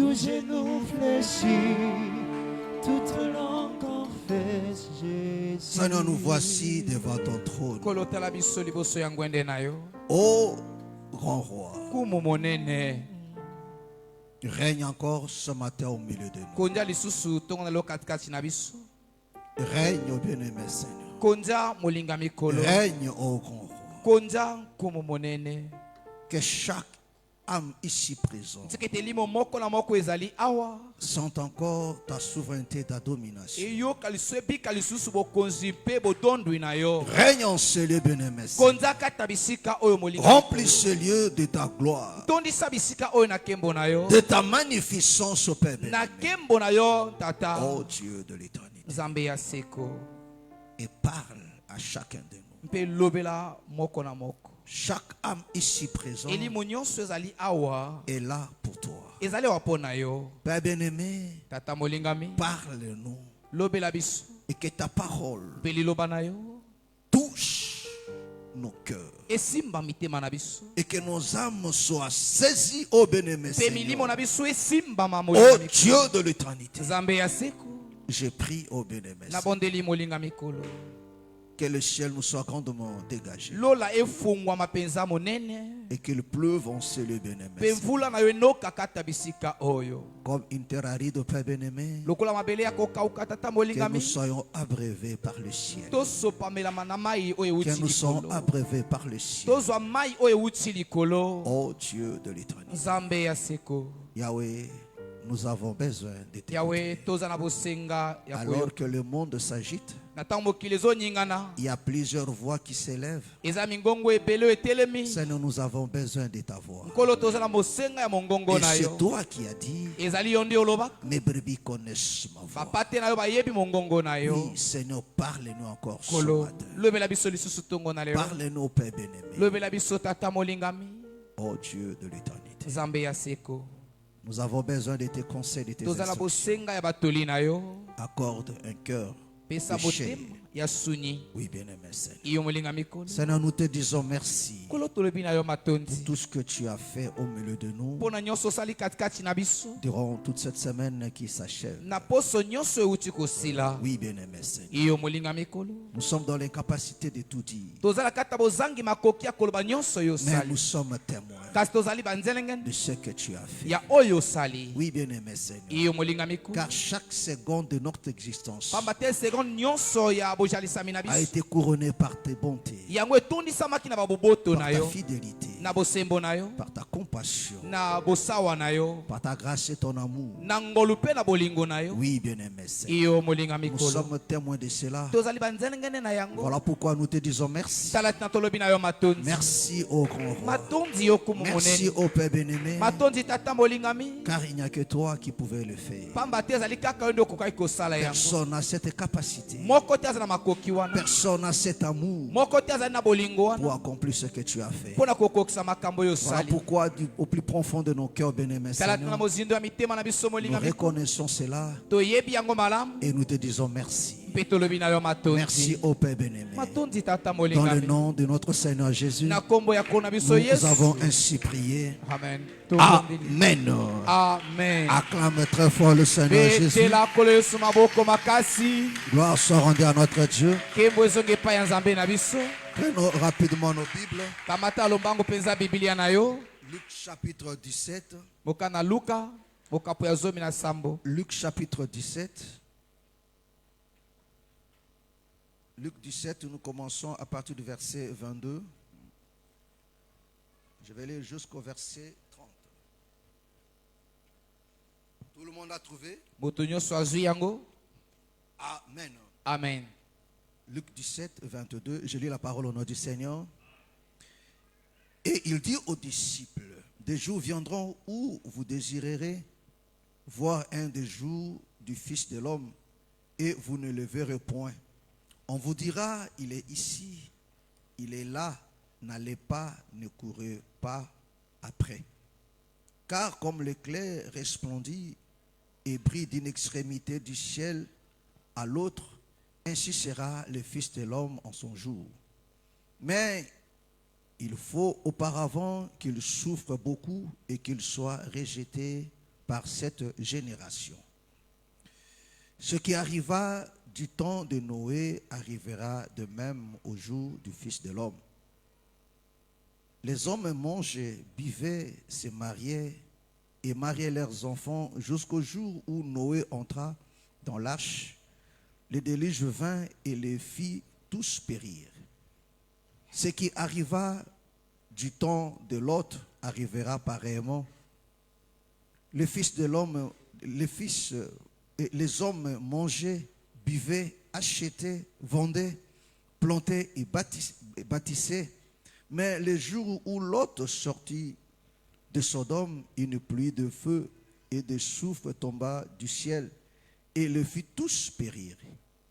tout genou fléchit, toute langue confesse Jésus. Seigneur, nous voici devant ton trône. kolotala biso liboso ya ngwende na yo Ô grand roi, kumu monene règne encore ce matin au milieu de nous. kondia lisusu ntongo na lelo katikati na biso Règne au bien-aimé Seigneur. kondia molinga mikolo Règne au grand roi. kondia nkumu monene Que chaque âme ici présente tika ete limo moko na moko ezali awa sente encore ta souveraineté, ta domination. eyoka lisusu ebika lisusu bokonzi mpe bodondwi na yo Règne en ce lieu, bien-aimé Seigneur. kondia kata bisika oyo molinga Remplis ce lieu de ta gloire, tondisa bisika oyo na nkembo na yo de ta magnificence au Père na bien-aimé. nkembo na yo tata Ô Dieu de l'éternité. nzambe ya seko Et parle à chacun de nous. mpe lobela moko na moko Chaque âme ici présente elimo nyonso ezali awa est là pour toi. ezali awa mpo na yo Père bien-aimé, tata molingami parle-nous lobela biso et que ta parole mpe liloba na yo touche nos cœurs esimba mitema na biso et que nos âmes soient saisies, ô bien-aimé mpe milimo Seigneur. na biso esimbama Ô molingami Dieu de l'éternité, nzambe ya seko je prie, ô bien-aimé na Seigneur, bondeli molinga mikolo que le ciel nous soit grandement dégagé lola efungwama mpenza monene et qu'il pleuve en ce lieu, bien-aimé mpe Seigneur. mvula na yo enoka kata bisika oyo Comme une terre aride, Père bien-aimé, lokola mabele ya kokauka tata que molingami nous soyons abreuvés par le ciel. tosopamelama na mai oyo Que euti nous soyons likolo abreuvés par le ciel. tozwa mai oyo euti likolo Ô Dieu de l'éternité, nzambe ya seko Yahweh, nous avons besoin de t'écouter. yawe toza na bosenga ya Alors koyoka que le monde s'agite, na ntango mokili ezoningana il y a plusieurs voix qui s'élèvent. eza mingongo ebele oyo etelemi Seigneur, nous avons besoin de ta voix. nkolo toza na bosenga ya mongongo Et na c'est yo toi qui as dit, ezali yo nde olobaka mes brebis connaissent ma voix. bapate na yo bayebi mongongo na yo Oui, Seigneur, parle-nous encore ce nkolo matin. lobela biso lisusu ntongo na lelo Parle-nous, Père bien-aimé. lobela biso tata molingami Ô Dieu de l'éternité, nzambe ya seko nous avons besoin de tes conseils, de tes toza na instructions. bosenga ya batoli na yo Accorde un cœur pesa péché. motema ya suni Oui, bien-aimé Seigneur. iyo molingami nkolo Seigneur, nous te disons merci nkolo tolobi na yo pour matondi tout ce que tu as fait au milieu de nous mpo na nyonso osali katikati na biso durant toute cette semaine qui s'achève. na poso nyonso euti kosila Oui, bien-aimé Seigneur. iyo molingami nkolo Nous sommes dans l'incapacité de tout dire, tozala kati ya bozangi makoki ya koloba nyonso oyo mais osali nous sommes témoins kasi tozali banzelengene de ce que tu as fait. ya oyo osali Oui, bien-aimé Seigneur. iyo molingami nkolo Car chaque seconde de notre existence pamba te seconde nyonso ya bojalisami na a biso été couronnée par tes bontés, yango etondisamaki na baboboto par na ta yo fidélité, na bosembo na yo par ta compassion, na bosawa na yo par ta grâce et ton amour. na ngolu mpe na bolingo na yo Oui, bien-aimé Seigneur. iyo molingami Nous nkolo sommes témoins de cela. tozali banzelengene na yango Voilà pourquoi nous te disons merci. tala tina tolobi na yo matondi Merci au grand roi. matondi yo kumu Merci monene au Père bien-aimé. matondi tata molingami Car il n'y a que toi qui pouvais le faire. pamba te ezali kaka yo nde okokaki kosala yango Personne n'a cette capacité. moko te aza na makoki wana Personne n'a cet amour moko te azali na bolingo pour wana accomplir ce que tu as fait. mpo na kokokisa makambo oyo Voilà osali pourquoi au plus profond de nos cœurs, bien-aimés tala tina Seigneur, mozindo ya mitema na biso nous molingami reconnaissons cela toyebi yango malamu et nous te disons merci. mpe tolobi na yo Merci matondi au Père bien-aimé. matondi tata Dans le molingami nom de notre Seigneur Jésus, na nkombo ya kona biso nous yesu avons ainsi prié. amen tobondeli Amen. amen Acclame très fort le Seigneur Jésus. betela kolo yesu maboko makasi Gloire soit rendue à notre Dieu. nkembo ezonga epai ya nzambe na biso Prenons rapidement nos Bibles. kamata lombango mpenza bibilia na yo Luc chapitre 17. boka na luka bokapo ya 17 Luc chapitre 17. Luc 17, nous commençons à partir du verset 22. Je vais lire jusqu'au verset 30. Tout le monde a trouvé? moto nyonso azwi yango Amen. amen Luc 17, 22. Je lis la parole au nom du Seigneur. Et il dit aux disciples, des jours viendront où vous désirerez voir un des jours du Fils de l'homme et vous ne le verrez point. On vous dira, il est ici, il est là, n'allez pas, ne courez pas après. Car comme l'éclair resplendit et brille d'une extrémité du ciel à l'autre, ainsi sera le Fils de l'homme en son jour. Mais il faut auparavant qu'il souffre beaucoup et qu'il soit rejeté par cette génération. Ce qui arriva du temps de Noé arrivera de même au jour du Fils de l'homme. Les hommes mangeaient, buvaient, se mariaient et mariaient leurs enfants jusqu'au jour où Noé entra dans l'arche. Le déluge vint et les fit tous périr. Ce qui arriva du temps de Lot arrivera pareillement. Les hommes mangeaient, buvaient, achetaient, vendaient, plantaient et bâtissaient. Mais le jour où Lot sortit de Sodome, une pluie de feu et de soufre tomba du ciel et le fit tous périr.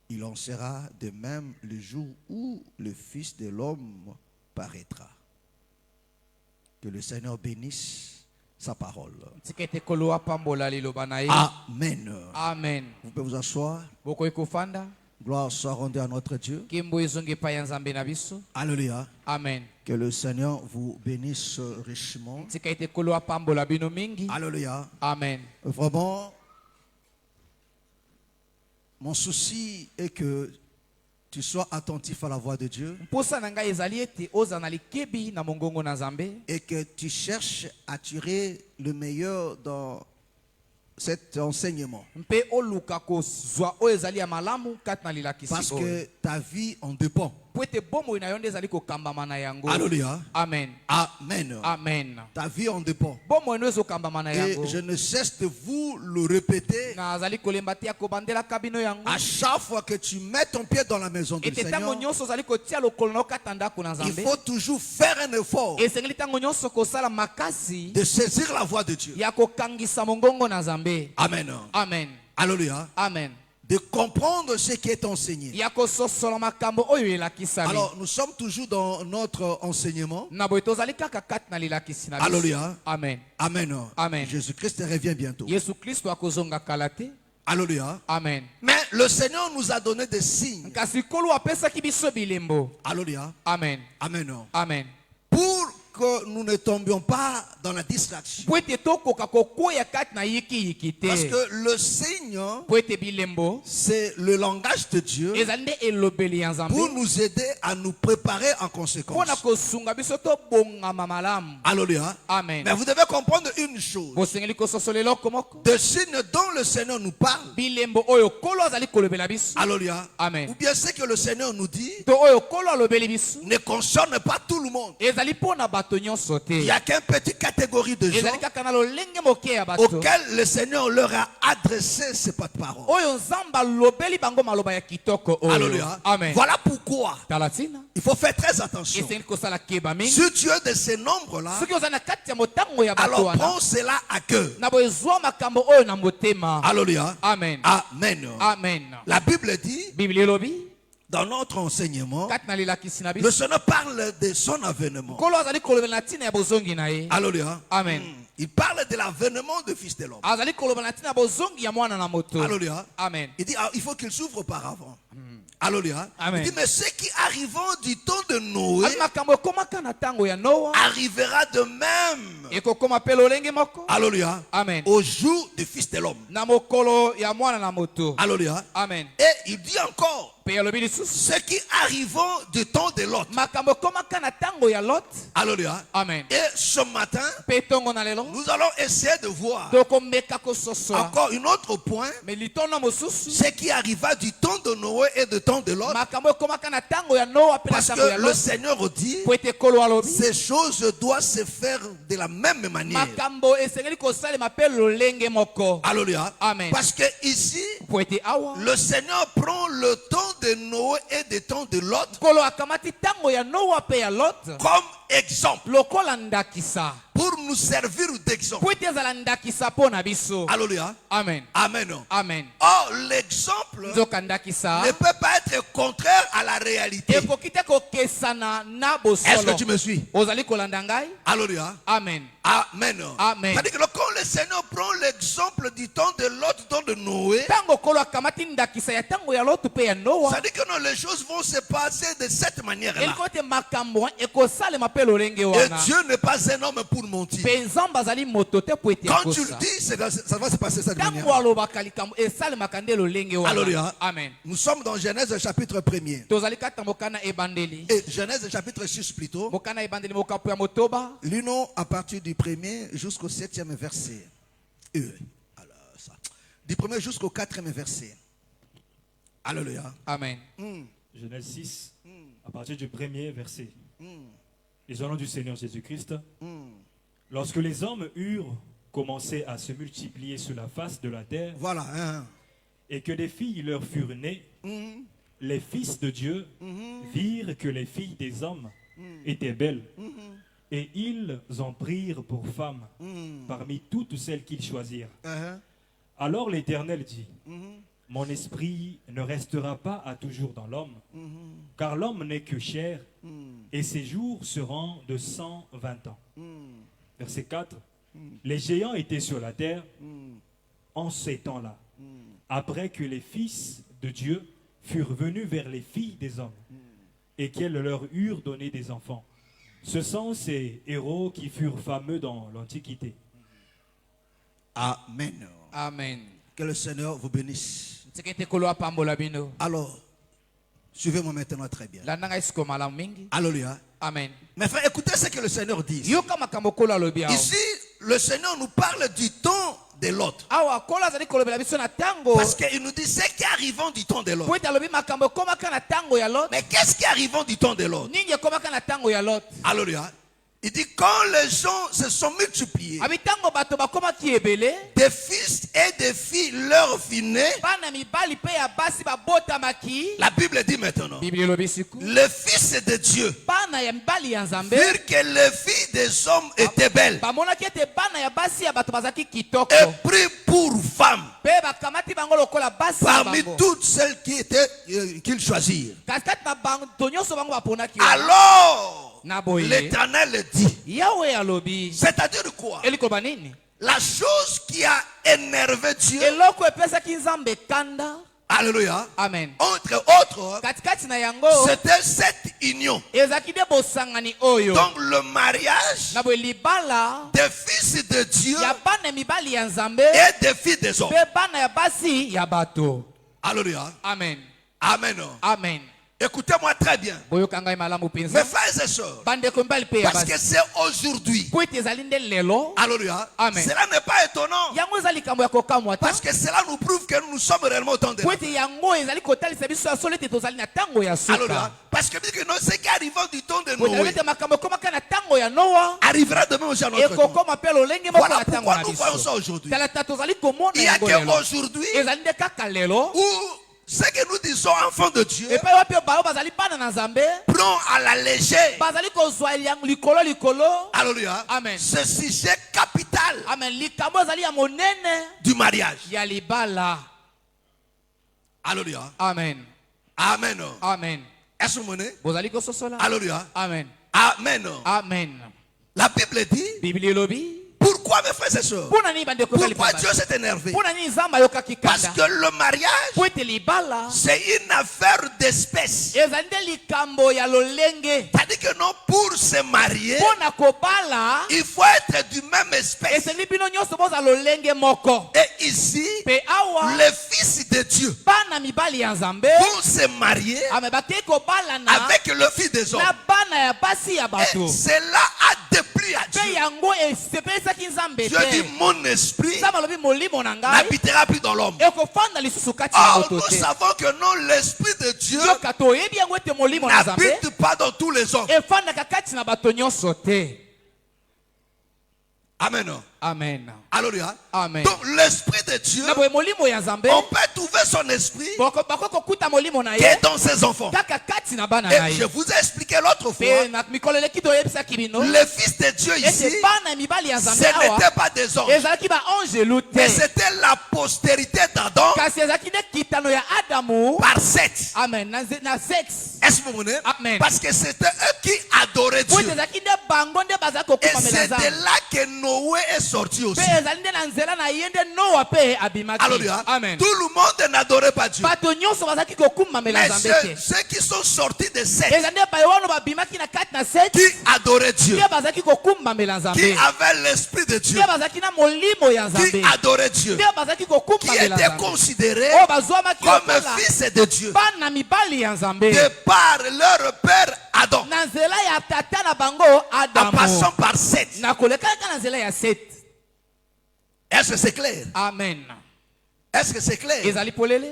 Il en sera de même le jour où le Fils de l'homme paraîtra. Que le Seigneur bénisse sa parole. Amen. Amen. Vous pouvez vous asseoir. Gloire soit rendue à notre Dieu. Alléluia. Amen. Que le Seigneur vous bénisse richement. Alléluia. Amen. Vraiment, mon souci est que tu sois attentif à la voix de Dieu et que tu cherches à tirer le meilleur dans cet enseignement. Parce que ta vie en dépend. Alléluia. Amen. Amen. Amen. Ta vie en dépend. Et je ne cesse de vous le répéter. À chaque fois que tu mets ton pied dans la maison du Seigneur, il faut toujours faire un effort de saisir la voix de Dieu. Amen. Amen. Alléluia. Amen. De comprendre ce qui est enseigné. Alors, nous sommes toujours dans notre enseignement. Alléluia. Amen. Amen. Amen. Jésus-Christ revient bientôt. Alléluia. Amen. Mais le Seigneur nous a donné des signes. Alléluia. Amen. Amen. Amen. Pour que nous ne tombions pas dans la distraction. Parce que le signe, c'est le langage de Dieu pour nous aider à nous préparer en conséquence. Alléluia. Amen. Mais vous devez comprendre une chose. Des signes dont le Seigneur nous parle. Alléluia. Amen. Ou bien ce que le Seigneur nous dit ne concerne pas tout le monde. Il n'y a qu'une petite catégorie de gens auxquels le Seigneur leur a adressé ses paroles. Alléluia. Amen. Voilà pourquoi il faut faire très attention. Si tu es de ces nombres-là, alors prends cela à cœur. Alléluia. Amen. Amen. Amen. La Bible dit, dans notre enseignement, le Seigneur parle de son avènement. Alléluia. Amen. Il parle de l'avènement du Fils de l'homme. Alléluia. Amen. Il dit, il faut qu'il s'ouvre auparavant. Alléluia. Amen. Il dit, mais ce qui arrivant du temps de Noé arrivera de même. Alléluia. Amen. Au jour du Fils de l'homme. Alléluia. Amen. Et il dit encore, ce qui arrivant du temps de Lot. Alléluia. Amen. Et ce matin, nous allons essayer de voir encore un autre point. Ce qui arriva du temps de Noé et du temps de Lot. Parce que le Seigneur dit, ces choses doivent se faire de la même manière. Alléluia. Amen. Parce que ici, le Seigneur prend le temps de Noé et du temps de Lot comme exemple pour nous servir d'exemple. Alléluia. Amen. Amen. Amen. Or, l'exemple ne peut pas être contraire à la réalité. Est-ce que tu me suis? Alléluia. Amen. Amen. Amen. C'est-à-dire que quand le Seigneur prend l'exemple du temps de Lot, du temps de Noé, Tango kolo akamati ndakisa ya tango ya Lot pe ya Noa. ça dit que non, les choses vont se passer de cette manière-là. Elikote makambo ekosala pe lolenge Et wana. Dieu n'est pas un homme pour mentir. Pe nzamba zali moto te po ete Quand tu le akosa. dis, ça va se passer de cette Tango manière. alobaka likambo esale makande lolenge wana. Alléluia. Amen. Nous sommes dans Genèse chapitre 1er. Tozali kata mokana ebandeli. Et Genèse chapitre 6 plutôt. Mokana ebandeli mokapu ya motoba. Lisons à partir du 1er jusqu'au 7e verset. Alors, ça. Du 1er jusqu'au 4e verset. Alléluia. Amen. Genèse 6, à partir du premier verset. Les au nom du Seigneur Jésus-Christ. Lorsque les hommes eurent commencé à se multiplier sur la face de la terre, Voilà. Hein. et que des filles leur furent nées, les fils de Dieu virent que les filles des hommes étaient belles, et ils en prirent pour femmes parmi toutes celles qu'ils choisirent. Alors l'Éternel dit, mon esprit ne restera pas à toujours dans l'homme, car l'homme n'est que chair, et ses jours seront de 120 ans. Verset 4. Les géants étaient sur la terre en ces temps-là, après que les fils de Dieu furent venus vers les filles des hommes, et qu'elles leur eurent donné des enfants. Ce sont ces héros qui furent fameux dans l'Antiquité. Amen. Amen. Que le Seigneur vous bénisse. Tsekete kolo apambola bino. Alors, suivez-moi maintenant très bien. Landanga isiko malamu mingi. Alléluia. Amen. Mes frères, écoutez ce que le Seigneur dit. Yoka makambo kolo alobi awo. Ici, le Seigneur nous parle du temps de Lot. Awa kolo azali kolobela biso na tango. Parce qu'il nous dit ce qui est arrivant du temps de Lot. Po ete alobi makambo ekomaka na tango ya Lot. Mais qu'est-ce qui est arrivant du temps de Lot? Nini ekomaka na tango ya Lot. Alléluia. Il dit quand les gens se sont multipliés, Abi tango bato bakomaki ebele. des fils et des filles leur venaient. Bana mibali pe ya basi babotamaki. La Bible dit maintenant, Biblia elobi siku. les fils de Dieu Bana ya mibali ya Nzambe. virent que les filles des hommes étaient belles Bamonaki ete bana ya basi ya bato bazaki kitoko. et pris pour femmes Pe bakamati bango lokola basi ya parmi bango. toutes celles qui étaient qu'ils choisirent. Katikati na bato nyonso bango baponaki. Alors, Na boye. l'Éternel dit, Yahweh alobi. c'est-à-dire quoi? Elikoloba nini? La chose qui a énervé Dieu, Eloko epesaki Nzambe kanda. alléluia, Amen. entre autres, Katikati na yango. c'était cette union. Ezaki de bosangani oyo. Donc le mariage Na boye libala. des fils de Dieu Ya bana mibali ya Nzambe. et des filles des hommes. Pe bana ya basi ya bato. Alléluia. Amen. Amen. Amen. Écoutez-moi très bien. Boyoka ngai malamu Mes penza. frères et sœurs, Bandeko mibali pe ya parce que basi. c'est aujourd'hui. Po ete ezali nde lelo. Alléluia. Amen. Cela n'est pas étonnant. Yango ezali likambo ya kokamwa ta. Parce que cela nous prouve que nous sommes réellement au temps de Po la ete yango ezali kotalisa biso ya solo ete tozali na tango ya Alléluia. suka. Parce que dit que non, ce qui arrivant du temps de Po ete Noé ete makambo ekomaka na tango ya Noa. arrivera demain aussi à notre temps. Ekokoma pe lolenge moko Voilà na tango pourquoi na nous voyons biso. ça aujourd'hui. Tala ta tozali komona Il y a yango lelo. qu'aujourd'hui Ezali nde kaka lelo. où ce que nous disons enfants de Dieu Epai wapi bao bazali bana na Nzambe. prend à la légère. Bazali kozwa yango likolo likolo. Alléluia. Amen. Ce sujet capital Amen. Likambo ezali ya monene du mariage. ya libala. Alléluia. Amen. Amen. Amen. Est-ce que vous menez? Bozali kososola. Alléluia. Amen. Amen. Amen. La Bible dit, Biblia elobi. pourquoi mes frères et sœurs? Pona nini bandeko Pourquoi libala. Dieu s'est énervé? Pona nini Nzambe ayokaki Parce kanda. que le mariage, Po ete libala. c'est une affaire d'espèce. Ezali nde likambo ya lolenge. C'est-à-dire que non, pour se marier, Pona kobala. il faut être du même espèce. Esengeli bino nyonso boza lolenge moko. Et ici, Pe awa. les fils de Dieu Bana mibali ya Nzambe. vont se marier Ame bakei kobala na. avec le fils des hommes. Na bana ya basi ya bato. Et cela a déplu à Pe Dieu. yango esepelesaki Nzambe Dieu dit, te. mon esprit Nzambe alobi molimo na ngai. n'habitera plus dans l'homme. Ekofanda lisusu kati na Or, moto nous te. savons que non, l'esprit de Dieu Yoka toyebi yango ete molimo na Nzambe. n'habite pas dans tous les hommes. Efandaka kati na bato nyonso te. Amen. Amen. Alléluia. Amen. Donc l'esprit de Dieu, Na boye molimo ya Nzambe on peut trouver son esprit bako kokuta molimo na qui ye est dans ses enfants. kaka kati na bana na Et je ye. vous ai expliqué l'autre Pe fois, na mikolo leki toyebisaki bino les fils de Dieu ete ici, bana mibali ya ce Nzambe awa n'étaient pas des anges, ezalaki ba angelu mais te c'était la postérité d'Adam kasi ezalaki nde kitano ya Adamu. par sept. Amen. Na sexe. Est-ce que vous comprenez? Amen. Parce que c'était eux qui adoraient Po Dieu. ezalaki nde bango nde bazalaki Et kokumamela c'est de Nzambe. là que Noé est sorti aussi. Pe ezali nde na nzela na ye nde Noa pe abimaki. Alléluia. Amen. Tout le monde n'adorait pas Dieu. Bato nyonso bazalaki kokumamela Mais Nzambe te. ceux qui sont sortis de sept, ezali nde baye wana babimaki na kati na sexe qui adoraient Dieu, nde bazalaki kokumamela Nzambe. qui avaient l'esprit de Dieu, nde bazalaki na molimo ya qui Nzambe. adoraient Dieu, nde bazalaki qui kokumamela étaient Nzambe. considérés oyo bazwamaki comme lokola fils de Dieu bana mibali ya Nzambe de par leur père Adam, na nzela ya tata na bango en Adamu. passant par sept. na kolekalaka na nzela ya Sete. Est-ce que c'est clair? Amen. Est-ce que c'est clair? ezali polele.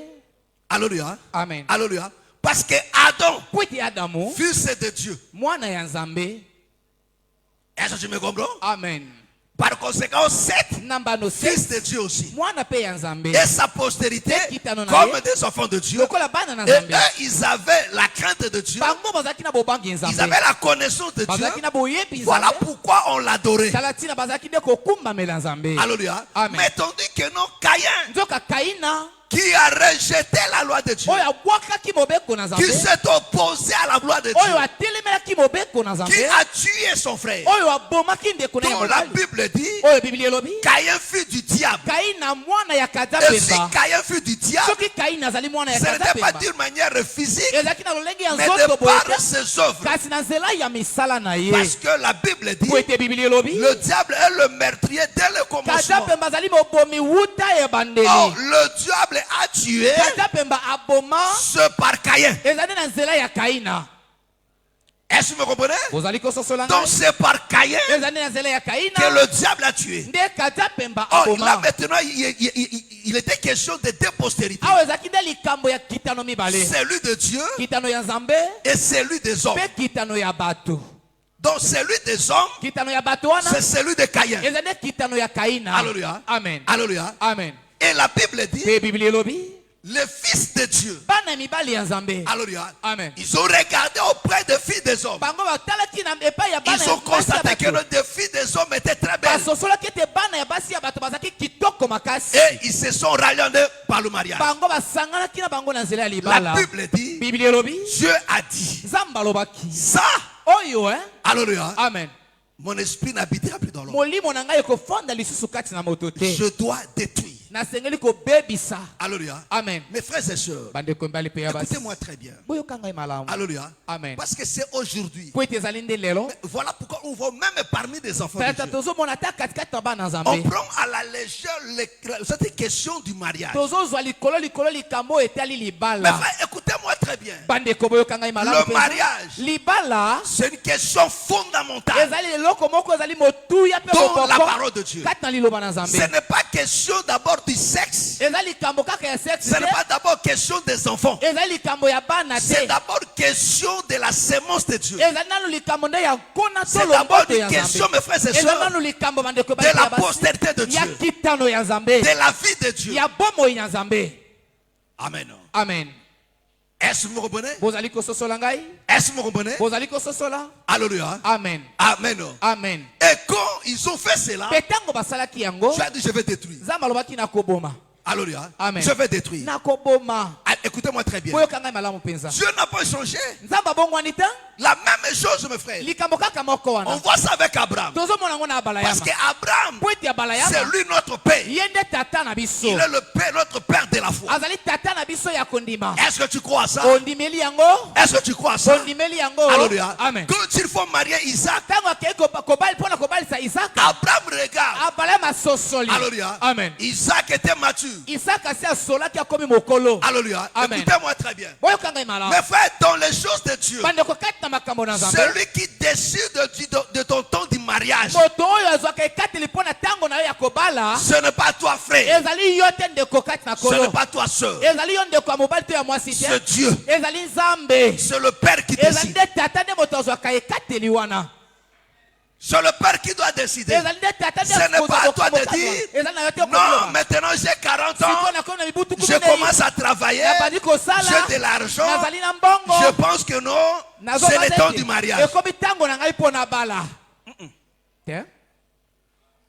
Alléluia. Amen. Alléluia. Parce que Adam, po ete Adamu fils de Dieu. mwana ya Nzambe. Est-ce que tu me comprends? Amen. Par conséquent, sept nambano fils de Sete Dieu aussi. mwana pe ya Nzambe Et sa postérité Ekitano na comme ye. des enfants de Dieu. lokola bana na Et Nzambe. eux, ils avaient la crainte de Dieu. bango bazalaki na bobangi ya Ils Nzambe. avaient la connaissance de bazalaki Dieu. na boyebi Voilà Nzambe. pourquoi on l'adorait. tala ntina bazalaki nde kokumbamela Nzambe. Alléluia. Amen. Mais tandis que non, Caïn, nzoka Kaina qui a rejeté la loi de Dieu, oyo abwakaki mobeko na qui Nzambe. s'est opposé à la loi de oyo Dieu, atelemelaki mobeko na qui Nzambe. a tué son frère, oyo abomaki ndeko na ye dont la mobali. Bible dit, oyo biblia elobi Caïn fut du diable. Kaina mwana ya Et si kadapemba. Caïn fut du diable, soki Kaina azali mwana ya ce n'était pas kadapemba d'une manière physique, ezalaki na lolenge ya mais nzoto de boye par te, ses œuvres. kasi na nzela ya misala na ye. Parce que la Bible dit, po ete biblia elobi le diable est le meurtrier dès le commencement. kadapemba azali mobomi wuta ebandeli. Or, le diable a tué kadapemba aboma ce par Caïn. ezali na nzela ya Kaina. Est-ce que vous me comprenez? ozali kososola Donc ngai c'est par Caïn ezali na nzela ya que Kaina le diable a tué. nde kadapemba Or, là aboma. maintenant, il était question de deux postérités. awa ezalaki nde likambo ya kitano mibale, Celui de Dieu kitano ya Nzambe et celui des hommes. mpe kitano ya bato. Donc celui des hommes, kitano ya bato wana c'est celui de Caïn. ezali nde kitano ya Kaina. Alléluia. Amen. Alléluia. Amen. Et la Bible dit, Pe biblia elobi les fils de Dieu, bana mibali ya Nzambe. alléluia, Amen. ils ont regardé auprès des filles des hommes. bango batalaki na epai ya bana Ils ya ont basi ya constaté que bato. les filles des hommes étaient très belles. basosolaki ete bana ya basi ya bato bazalaki kitoko makasi. Et ils se sont ralliés par le mariage. bango basanganaki na bango na nzela ya La libala. Bible dit, biblia elobi Dieu a dit, Nzambe alobaki ça, oyo alléluia, amen, mon esprit n'habitera plus dans l'homme. molimo na ngai ekofonda lisusu kati na moto te. Je dois détruire. nasengeli kobebisa. Alléluia. Amen. Mes frères et sœurs, bandeko mibali pe ya basi écoutez-moi très bien. boyoka ngai malamu. Alléluia. Amen. Parce que c'est aujourd'hui. po ete ezali nde lelo Voilà pourquoi on voit même parmi des enfants de tata Dieu. tozomona ata katikati na bana On Nzambe prend à la légère cette question du mariage. tozozwa likolo likambo etali Mais libala. frère, écoutez-moi très bien. bandeko boyoka ngai malamu Le mpenza. mariage, libala c'est une question fondamentale ezali eloko moko ezali motuya mpe dans la moboko parole de Dieu. kati na liloba na Ce Nzambe. n'est pas question d'abord du sexe. ezali likambo kaka ya sexe Ce n'est te, pas d'abord question des enfants. ezali likambo ya bana C'est te, d'abord question de la sémence de Dieu. ezali nanu likambo nde ya nkona to C'est d'abord lomboto une ya question, Nzambe. mes frères et ezali sœurs, nanu likambo bandeko de la ya basi postérité de ya Dieu, kitano ya Nzambe, de la vie de Dieu. ya bomoi ya Nzambe. Amen. Amen. Est-ce que vous me comprenez? bozali kososola ngai, Est-ce que vous me comprenez? bozali kososola. Alléluia. Amen. Amen. Amen. Et quand ils ont fait cela, mpe ntango basalaki yango tu as dit je vais détruire. Nzambe alobaki nakoboma. Alléluia. Amen. Je vais détruire. nakoboma. Ah, écoutez-moi très bien. boyoka ngai malamu mpenza. Dieu n'a pas changé. Nzambe abongwani te, La même chose, mes frères. likambo kaka moko On wana voit ça avec Abraham. tozomona ngo na Parce abalayama. qu'Abraham, po ete c'est abalayama lui notre père. ye nde tata na biso, Il est le père, notre père de la foi. azali tata na biso ya kondima. Est-ce que tu crois à ça? ondimeli yango, Est-ce que tu crois à ça? ondimeli yango. Alléluia. Amen. Quand il faut marier Isaac, ntango akei kobali mpona kobalisa isaka, Abraham regarde. abalayama asosoli. Alléluia. Amen. Isaac était mature. isaka asi asolaki akomi mokolo. Alléluia. Amen. Écoutez-moi très bien. boyoka ngai malamu. Mes frères, dans les choses de Dieu, bandeko kati na makambo na Nzambe, celui qui décide de ton temps du mariage, moto oyo azwaka ekateli mpona ntango na yo ya kobala, ce n'est pas toi, frère. ezali yo te ndeko kati na Ce n'est kolo, pas toi, sœur. ezali yo ndeko ya mobali to ya mwasi te, C'est Dieu. ezali Nzambe, C'est le Père qui ezali décide. nde tata nde moto azwaka ekateli wana. C'est le père qui doit décider. Ce n'est pas à toi de dire, non, maintenant j'ai 40 ans, je commence à travailler, j'ai de l'argent, je pense que non, c'est le temps du mariage.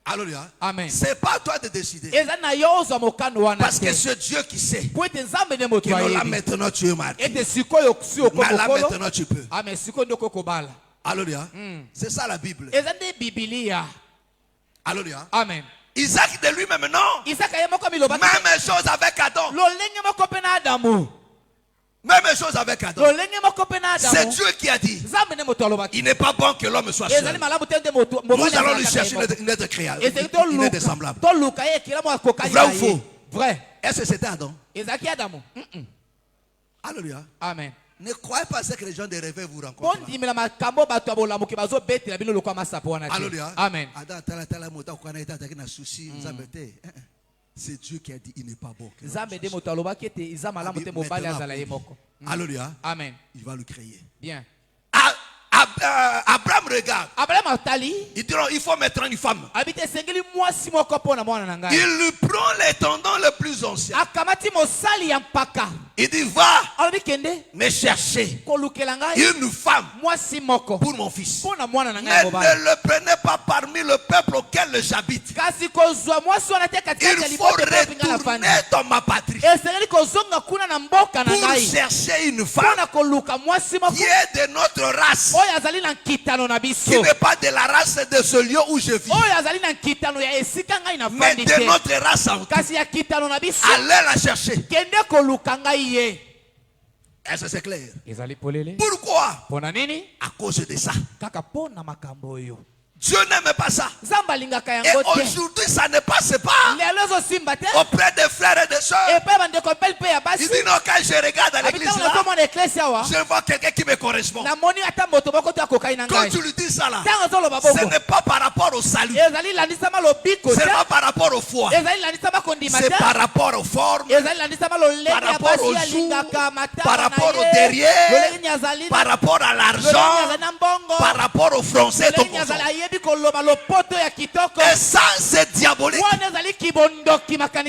Alléluia. Amen. C'est pas à toi de décider. Parce que c'est Dieu qui sait. Que non, là maintenant tu es marié. Mais là maintenant tu peux. Alléluia. C'est ça la Bible. Alléluia. Amen. Isaac de lui-même, non. Même chose avec Adam. Même chose avec Adam. C'est Dieu qui a dit, il n'est pas bon que l'homme soit seul. Nous allons lui chercher une autre créature, une autre semblable. Vrai ou faux? Vrai. Est-ce que c'était Adam? Alléluia. Amen. Ne croyez pas ce que les gens de rêve vous rencontrent. Alléluia. Amen. C'est Dieu qui a dit il n'est pas bon. Alléluia. Amen. Il va le créer. Bien. Abraham regarde. Il dit non, il faut mettre une femme. Il lui prend les tendons les plus anciens. Il dit va me chercher une femme pour mon fils. Mais ne le prenez pas parmi le peuple auquel j'habite. Il faut retourner dans ma patrie pour chercher une femme qui est de notre race, qui n'est pas de la race de ce lieu où je vis, mais de notre race en tout. Allez la chercher. Est-ce que c'est clair? Pourquoi? À cause de ça. Dieu n'aime pas ça. Et aujourd'hui, ça ne passe pas auprès des frères et des sœurs. Il dit non, quand je regarde à l'église là, je vois quelqu'un qui me correspond. Quand tu lui dis ça là, ce n'est pas par rapport au salut. Ce n'est pas par rapport au foi. C'est par rapport aux formes, par rapport aux joues, par rapport au derrière, par rapport à l'argent, par rapport au français. Et ça, c'est diabolique.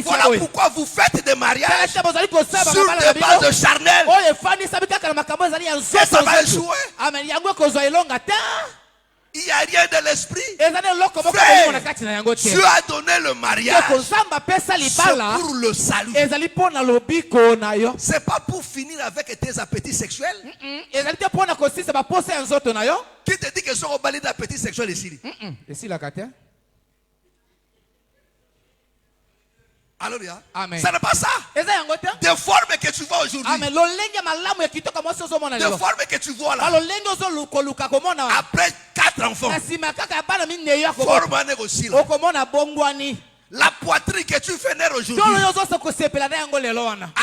Voilà pourquoi vous faites des mariages sur des bases charnelles. Et ça va échouer. Il n'y a rien de l'esprit. Frère, Dieu a donné le mariage. C'est pour le salut. C'est pas pour finir avec tes appétits sexuels. Qui te dit que sont au balai d'appétit sexuel ici? Alléluia. Amen. Ça n'est pas ça. Des formes que tu vois aujourd'hui. Des formes que tu vois là. Après 4 enfants. Forme aussi là. La poitrine que tu fais naître aujourd'hui.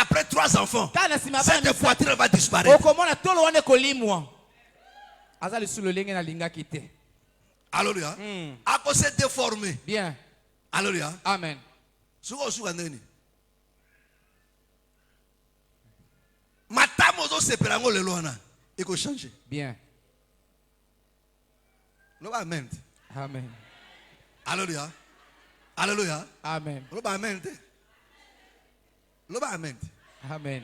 Après 3 enfants. Cette poitrine va disparaître. Alléluia. À cause de déformé. Bien. Alléluia. Amen. Il faut changer. Bien. Amen. Amen. Alléluia. Alléluia. Amen. Amen. Amen. Amen.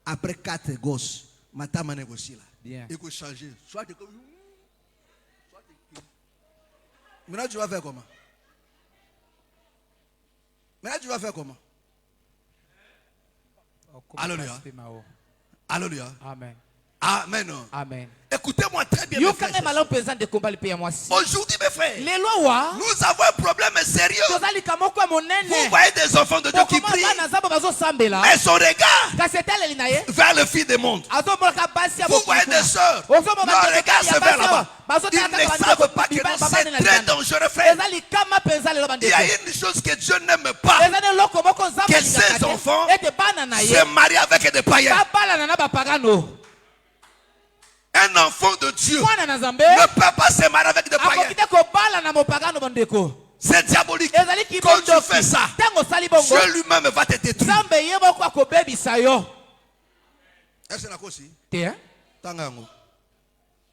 Après 4 gosses, matama négocie là. Bien. Il faut changer. Maintenant tu vas faire comment? Maintenant tu vas faire comment? Alléluia. Alléluia. Amen. Amen. Amen. Écoutez-moi très bien, mes frères. Aujourd'hui, mes frères, nous avons un problème sérieux. Vous voyez des enfants de Dieu qui prient, mais son regard vers le fils du monde. Vous voyez des sœurs, leur regard c'est vers là-bas. Ils ne savent pas que c'est très dangereux, frère. Il y a une chose que Dieu n'aime pas, que ses enfants se marient avec des païens. Un enfant de Dieu ne peut pas se marier avec des païens. C'est diabolique. Quand tu fais ça, Dieu lui-même va te détruire. Est-ce que c'est aussi?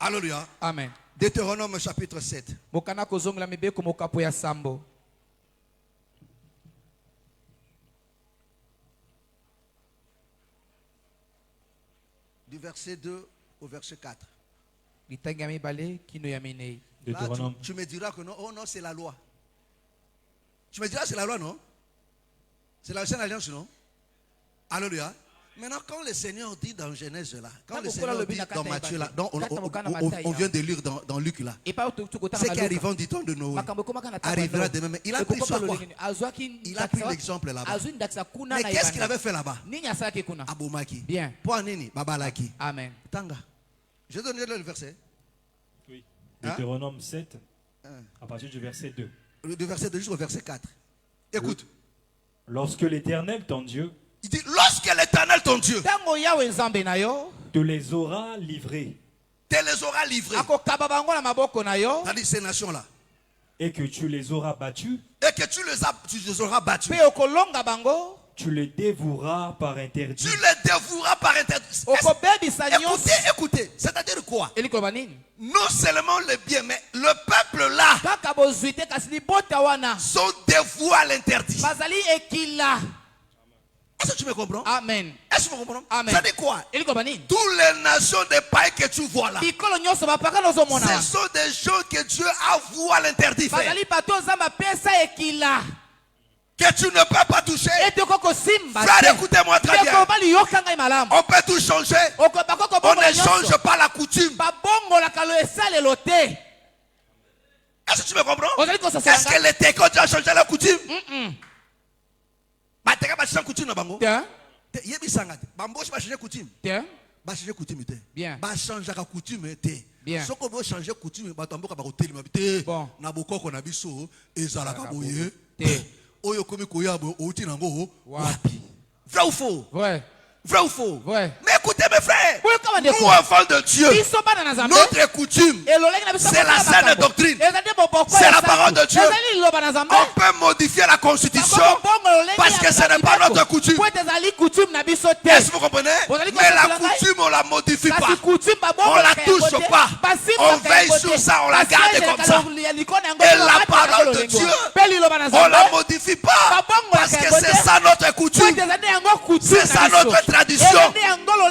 Alléluia. Amen. Deutéronome chapitre 7. Bokana kozongela mibeko mokapo ya sambo. Du verset 2 au verset 4. Litanga mibale kino ya minei. Là, Deutéronome. tu me diras que non, oh non, c'est la loi. Tu me diras c'est la loi, non? C'est la ancienne alliance, non? Alléluia. Maintenant, quand le Seigneur dit dans Genèse là, quand le Seigneur dit dans Matthieu là, on vient de lire dans Luc là, ce qui arrive du temps de Noé arrivera demain. Mais il a pris ça quoi? Il a pris l'exemple là-bas. Mais qu'est-ce qu'il avait fait là-bas? Abomaki. Bien. Poanini, Babalaki. Amen. Tanga. Je donne le verset. Oui. Deutéronome 7, à partir du verset 2. Du verset 2 jusqu'au verset 4. Écoute. Lorsque l'Éternel, ton Dieu, Il dit, lorsque l'Éternel ton Dieu te les aura livrés te les aura livrés, c'est-à-dire ces nations-là, et que tu les auras battus, et que tu les auras battus, tu les dévoueras par interdit. tu les dévoueras par interdit. Écoutez, c'est-à-dire quoi? Non seulement les biens, mais le peuple là sont dévoués à l'interdit. Est-ce que tu me comprends? Amen. Est-ce que tu me comprends? Amen. Ça dit quoi? Toutes les nations des païens que tu vois là, ce sont des gens que Dieu a voué à l'interdit. Que tu ne peux pas toucher. Frère, écoutez-moi très bien. On peut tout changer. On ne change pas la coutume. Est-ce que tu me comprends? Est-ce que les Téco ont changé la coutume? Bien. Bien. Vrai ou faux? Ouais. Vrai ou faux? Ouais. Mais écoutez mes frères, Nous, nous enfants de Dieu, notre coutume, c'est la saine doctrine, c'est la parole de Dieu. On peut modifier la constitution parce que ce n'est pas notre coutume. Est-ce que vous comprenez? Mais la coutume, on ne la modifie pas. On ne la touche pas. On veille sur ça, on la garde comme ça. Et la parole de Dieu, on ne la modifie pas parce que c'est ça notre coutume. C'est ça notre tradition.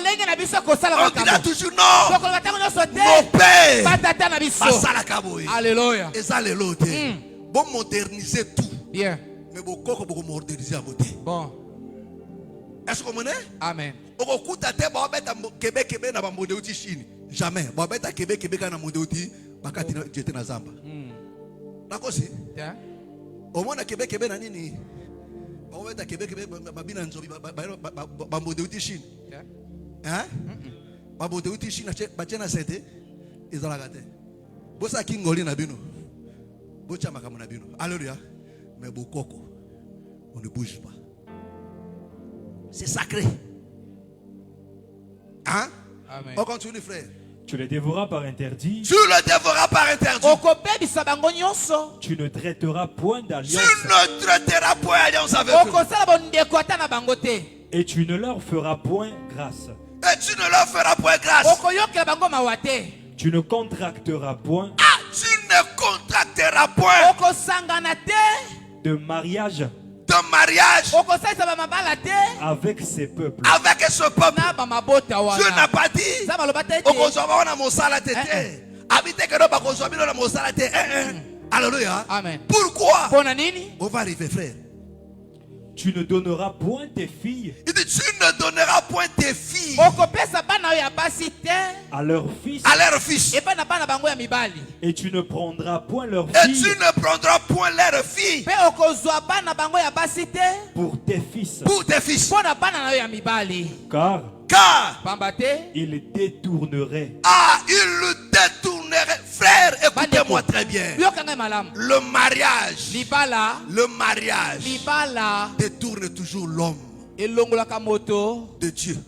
On dira toujours non. Nos pères. Alléluia. Et ça, les lots. Bon, moderniser tout. Bien. Mais beaucoup pour moderniser à côté. Bon. Est-ce que vous comprenez? Amen. Jamais. D'accord, si? Au moins, Québec, na nini? On va être Québec, babina nzobi, bambode uti Chine. Hein? Bambode uti Chine, bachena sete, ils ont la gâté. Bosa kingoli na bino. Bocha makamu na bino. Alléluia. Mais bokoko, on ne bouge pas. C'est sacré. Hein? Amen. On continue, frère. Tu les dévoreras par interdit. Tu le dévoreras par interdit. Tu ne traiteras point Tu d'alliance. ne traiteras point alliance avec eux. Et tu ne leur feras point grâce. Et tu ne leur feras point grâce. Tu ne contracteras point Ah, tu ne contracteras point de mariage de mariage avec ces peuples. avec ce peuple. Dieu n'a pas dit. Alléluia. Amen. Pourquoi? On va arriver, frère. Tu ne donneras point tes filles Il dit, tu ne donneras point tes filles à leurs fils. à leurs fils. Et tu ne prendras point leurs Et tu filles ne prendras point leurs filles pour tes fils. pour tes fils. Car Car ils détourneraient il le détournerait. Frère, écoutez-moi très bien. Le mariage détourne toujours l'homme de Dieu.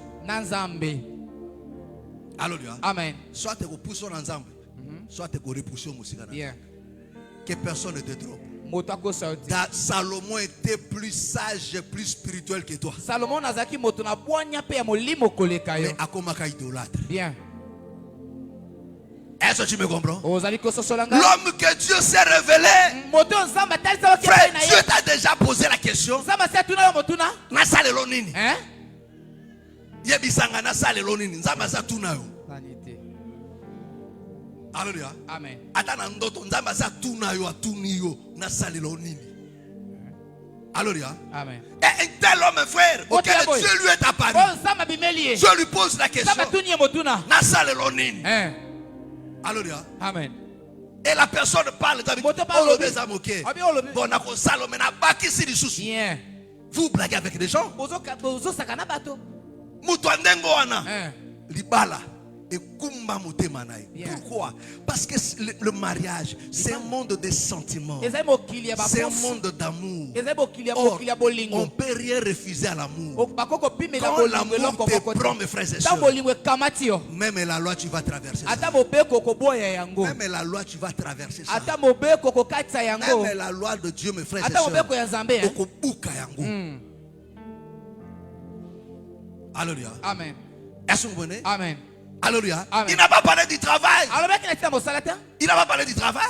Alléluia. Amen. Soit tu repousses ensemble, soit tu repousses aussi. Bien. Que personne ne te trompe. Salomon était plus sage, plus spirituel que toi. Mais Akomaka idolâtre. Bien. Est-ce que tu me comprends? ozali kososola ngai L'homme que Dieu s'est révélé, moto nzambe atalisa yo frère, kepei na Dieu ye t'a déjà posé la question. nzambe asi atuna yo motuna Nasalelo nini? hein Yebisanga nasalelo nini? Nzambe asa tuna yo. vanité Alléluia. amen Ata na ndoto nzambe asa tuna yo atuni yo nasalelo nini? Alléluia. amen Et un tel homme, frère, auquel Otiaboy. Dieu lui est apparu, oyo nzambe abimeli ye Dieu lui pose la question. nzambe atuni ye motuna Nasalelo nini? hein Alléluia. amen Et la personne parle d'habitude. Moto parle Oh, au les amoqués. abi olobi Bon, na ko salome na baki si di susu. bien Vous blaguez avec des gens. bozosaka na bato Mutu andengo wana. hein Libala. Et kumba motema na ye. Bien. Pourquoi? Parce que le mariage, c'est un monde de sentiments. ezali mokili ya C'est un baposi monde d'amour. ezali mokili ya Or, mokili ya on bolingo ne peut rien refuser à l'amour. bakoki kopimela Quand bolingo l'amour eloko te moko prend, te mes frères et ntango sœurs, bolingo ekamati yo même la loi, tu vas traverser ça. ata mobeko koboya yango Même la loi, tu vas traverser ça. ata mobeko kokatisa yango Même la loi de Dieu, mes frères et ata sœurs, mobeko ya nzambe hein? okobuka yango. Alléluia. amen Est-ce que vous comprenez? amen Alléluia. Amen. Il n'a pas parlé du travail. alobaki na tina mosala te Il n'a pas parlé du travail.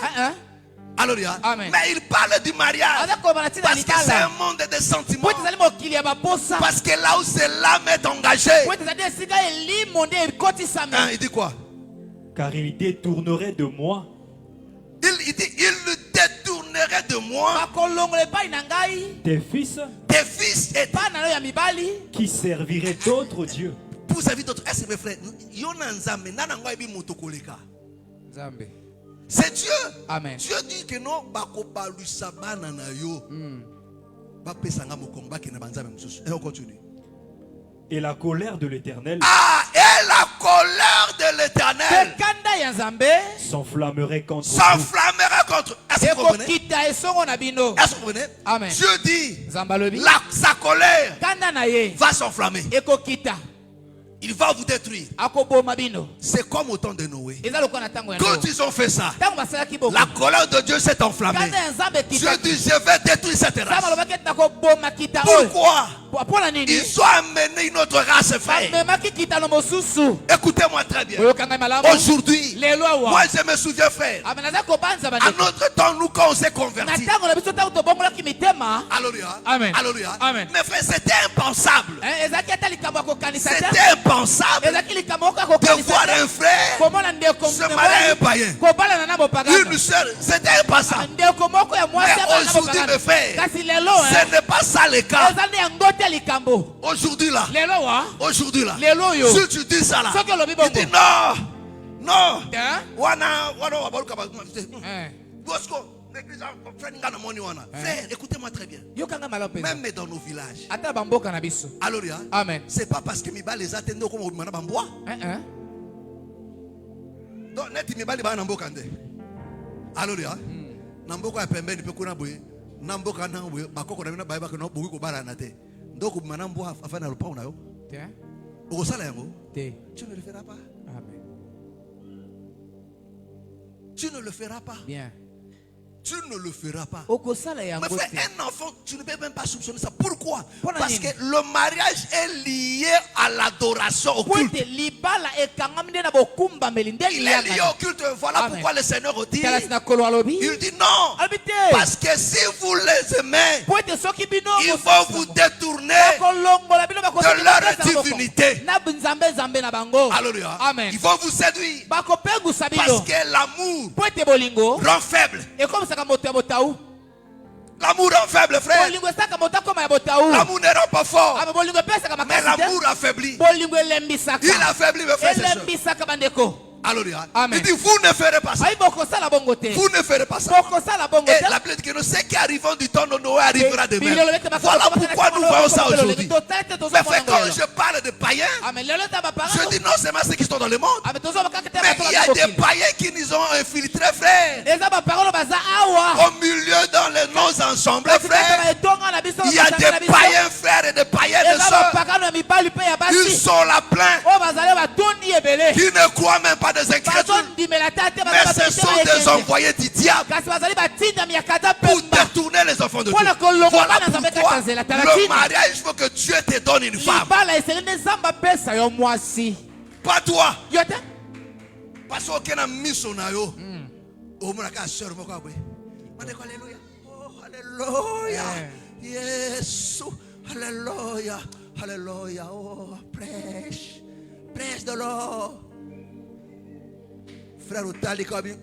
Alléluia. Amen. Mais il parle du mariage. aza koloba na tina Parce que c'est un litala monde de sentiments. po ete ezali mokili ya baposa Parce que là où c'est l'âme est engagée. po ete ezali esika elimo nde ekotisami Hein, il dit quoi? Car il détournerait de moi Il dit, il détournerait de moi bakolongola epai na ngai des fils tes fils et epai na yo ya mibali qui serviraient d'autres dieux. pour servir d'autres. Est-ce que mes frères, yona nzambe nana ngwa ebi moto koleka. nzambe C'est Dieu. amen Dieu dit que non, bakoba lusabana na yo. Bapesanga mokongo bakena banzambe mususu. Et on continue. Et la colère de l'Éternel Ah, et la colère de l'Éternel ekanda ya nzambe s'enflammerait contre vous. s'enflammera contre. Est-ce que vous comprenez? ekokita esongo na bino Est-ce que vous comprenez? Amen. Dieu dit, nzambe alobi sa colère kanda na ye va s'enflammer. ekokita Il va vous détruire. akoboma bino C'est comme au temps de Noé. eza lokola na ntango ya Quand Noe. ils ont fait ça, ntango basalaki boko la colère de Dieu s'est enflammée. kanda ya nzambe Dieu ekita dit, je vais détruire cette nzambe race. alobaki ete nakoboma kita oyo Pourquoi? mpona nini Ils ont amené une autre race, frère. bamemaki kitano mosusu Écoutez-moi très bien. oyokanga malamu Aujourd'hui, lelo awa moi je me souviens, frère, ame naza kobanza à bandeko notre temps, nous, quand on s'est na convertis, ntango na biso ntango tobongolaki mitema alléluia, Amen. alléluia, Amen. mes frères, c'était impensable. ezalaki ata likambo ya kokanisa te C'était impensable ezalaki likambo moko ya de kokanisa voir te un frère komona ndeko se marier à un païen. kobalana na bopagano Une sœur, c'était impensable. ndeko moko ya mwasi Mais abalana na aujourd'hui, bopagano mes frères, kasi lelo ce n'est pas ça le cas. eza nde yango te likambo Aujourd'hui là, lelo wa aujourd'hui là, lelo oyo si tu dis ça là, soki olobi il bongo dit non, non, Hein? wana wabaluka ba- Eh. Bosco, l'église a fait une grande money, wana. Frère, écoutez-moi très bien. yokanga malamu mpenza Même dans nos villages, ata bamboka na biso alléluia, amen c'est pas parce que mibali les attendent comme on bamboa. Donc net mibali ba na mboka nde. Alléluia. Na mboka ya pembeni pe kuna boye. Na mboka na boye bakoko na bina ba no boyi ko bala na te. Donc mana mboa afana le pau na yo. te Okosala yango. te Tu ne le feras pas. amen Tu ne le feras pas. bien Tu ne le feras pas. okosala Mais yango frère, te un enfant, tu ne peux même pas soupçonner ça. Pourquoi? Pourquoi Parce nini? que le mariage est lié à l'adoration au po culte. ete libala ekangami nde na bokumbameli nde Il est lié liyaka au culte. Voilà Amen. pourquoi le Seigneur dit, talasi na kolo alobi il dit non. alobi te Parce que si vous les aimez, po ete soki bino ils vont vous détourner. bakolongola bino de leur divinité. na nzambe na bango Alléluia. amen Ils vont vous séduire. bakopengusa Parce bino que l'amour po ete bolingo rend faible. ekomisaka moto ya botau L'amour rend faible, frère. bolingo esaka moto akoma ya botau L'amour ne rend pas fort. ame bolingo epesaka Mais makasi te l'amour affaiblit. bolingo elembisaka Il affaiblit mes frères et sœurs. elembisaka bandeko Alléluia. Amen. Il dit, vous ne ferez pas ça. ayi bokosala bongo te Vous ne ferez pas ça. bokosala bongo Et te la Bible dit que ce qui arrivant du temps de Noé arrivera demain. Bilelo bete bakolo Voilà bakolo pourquoi nous bakolo voyons ça bakolo aujourd'hui. totala te Mais tozomona frère, yango quand lelo. je parle de païens, Ame lelo ta je bapara dis non seulement ceux qui sont dans le monde, ame tozobakaka te mais bato il y a bazokokili. des païens qui nous ont infiltrés, frère. eza baparolo baza awa Au milieu dans les nos ensembles, Bato kaka frère. baetonga na biso Il y a basanga na des biso. païens frères et des païennes eza sœurs. bapakano ya mibali mpe ya Ils basi sont là pleins. oyo bazali batondi ebele Qui ne croient même pas des écritures. bazondimela ta te Mais ce sont des envoyés du diable kasi bazali batindami ya kata pour pemba détourner les enfants de Dieu. Mpona kolongola Voilà bana nzambe pourquoi kaka nzela tala le tina. mariage, il faut que Dieu te donne une femme. libala esengeli nde nzambe apesa yo mwasi Pas toi. yo te Parce que na miso na yo. O mona ka sœur moko abwe. Mande ko alléluia. Oh alléluia. Yes. Alléluia. Alléluia. Oh prêche. Prêche de l'or. Frère Otali ko bi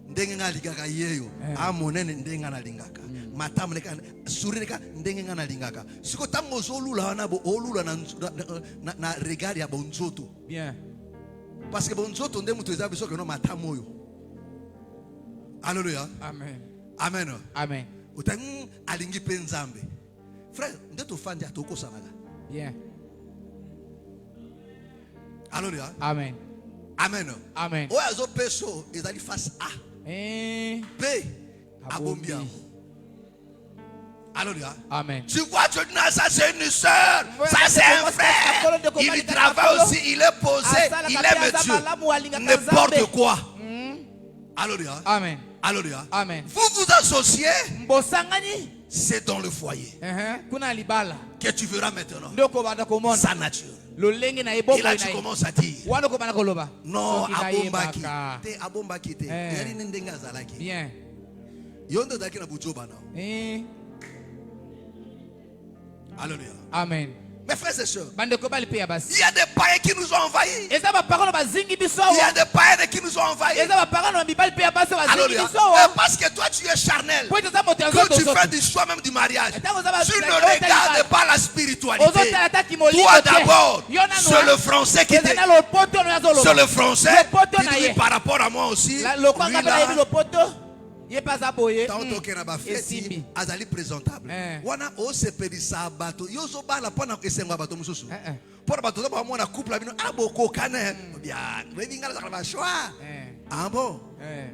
ndenge ngalingaka yeyo. Amonene ndenge ngalingaka. Matam leka surireka ndenge ngalingaka. Siko tango zolula na bo olula na regard ya bonzoto. Bien. Parce que bonzoto ndenge mutu eza biso que no matam oyo. Alléluia. Amen. Amen. Amen. Utang alingi pe nzambe. Frère, ndeto fandi atoko sanaka. Bien. Alléluia. Amen. Amen. Amen. Oya zo peso ezali face A. B abombia. Alléluia. Amen. Tu vois, tu dis, ça c'est une soeur, ça c'est un frère. Il travaille aussi, il est posé, il aime Dieu. N'importe quoi. Alléluia. Amen. Alléluia. Amen. Vous vous associez, c'est dans le foyer que tu verras maintenant sa nature. Et là tu commences à dire non, abombaki. Te abombaki te. Yari ndenga zalaki. Bien. Yondo daki na bujoba na. Alléluia. Amen. Mes frères et sœurs, Il il y a des païens qui nous ont envahis. Il y a des païens qui nous ont envahis. Alléluia. Parce que toi tu es charnel. Quand tu fais du choix même du mariage, tu ne regardes pas la spiritualité. Toi d'abord, c'est le français qui dit. C'est le français qui dit par rapport à moi aussi. Lui là, tant que na ba feti azali présentable wana o se pedisa bato yozo bala pona esenga bato mususu pona bato ba mona couple bino aboko kana bien webi ngala za ba choix bon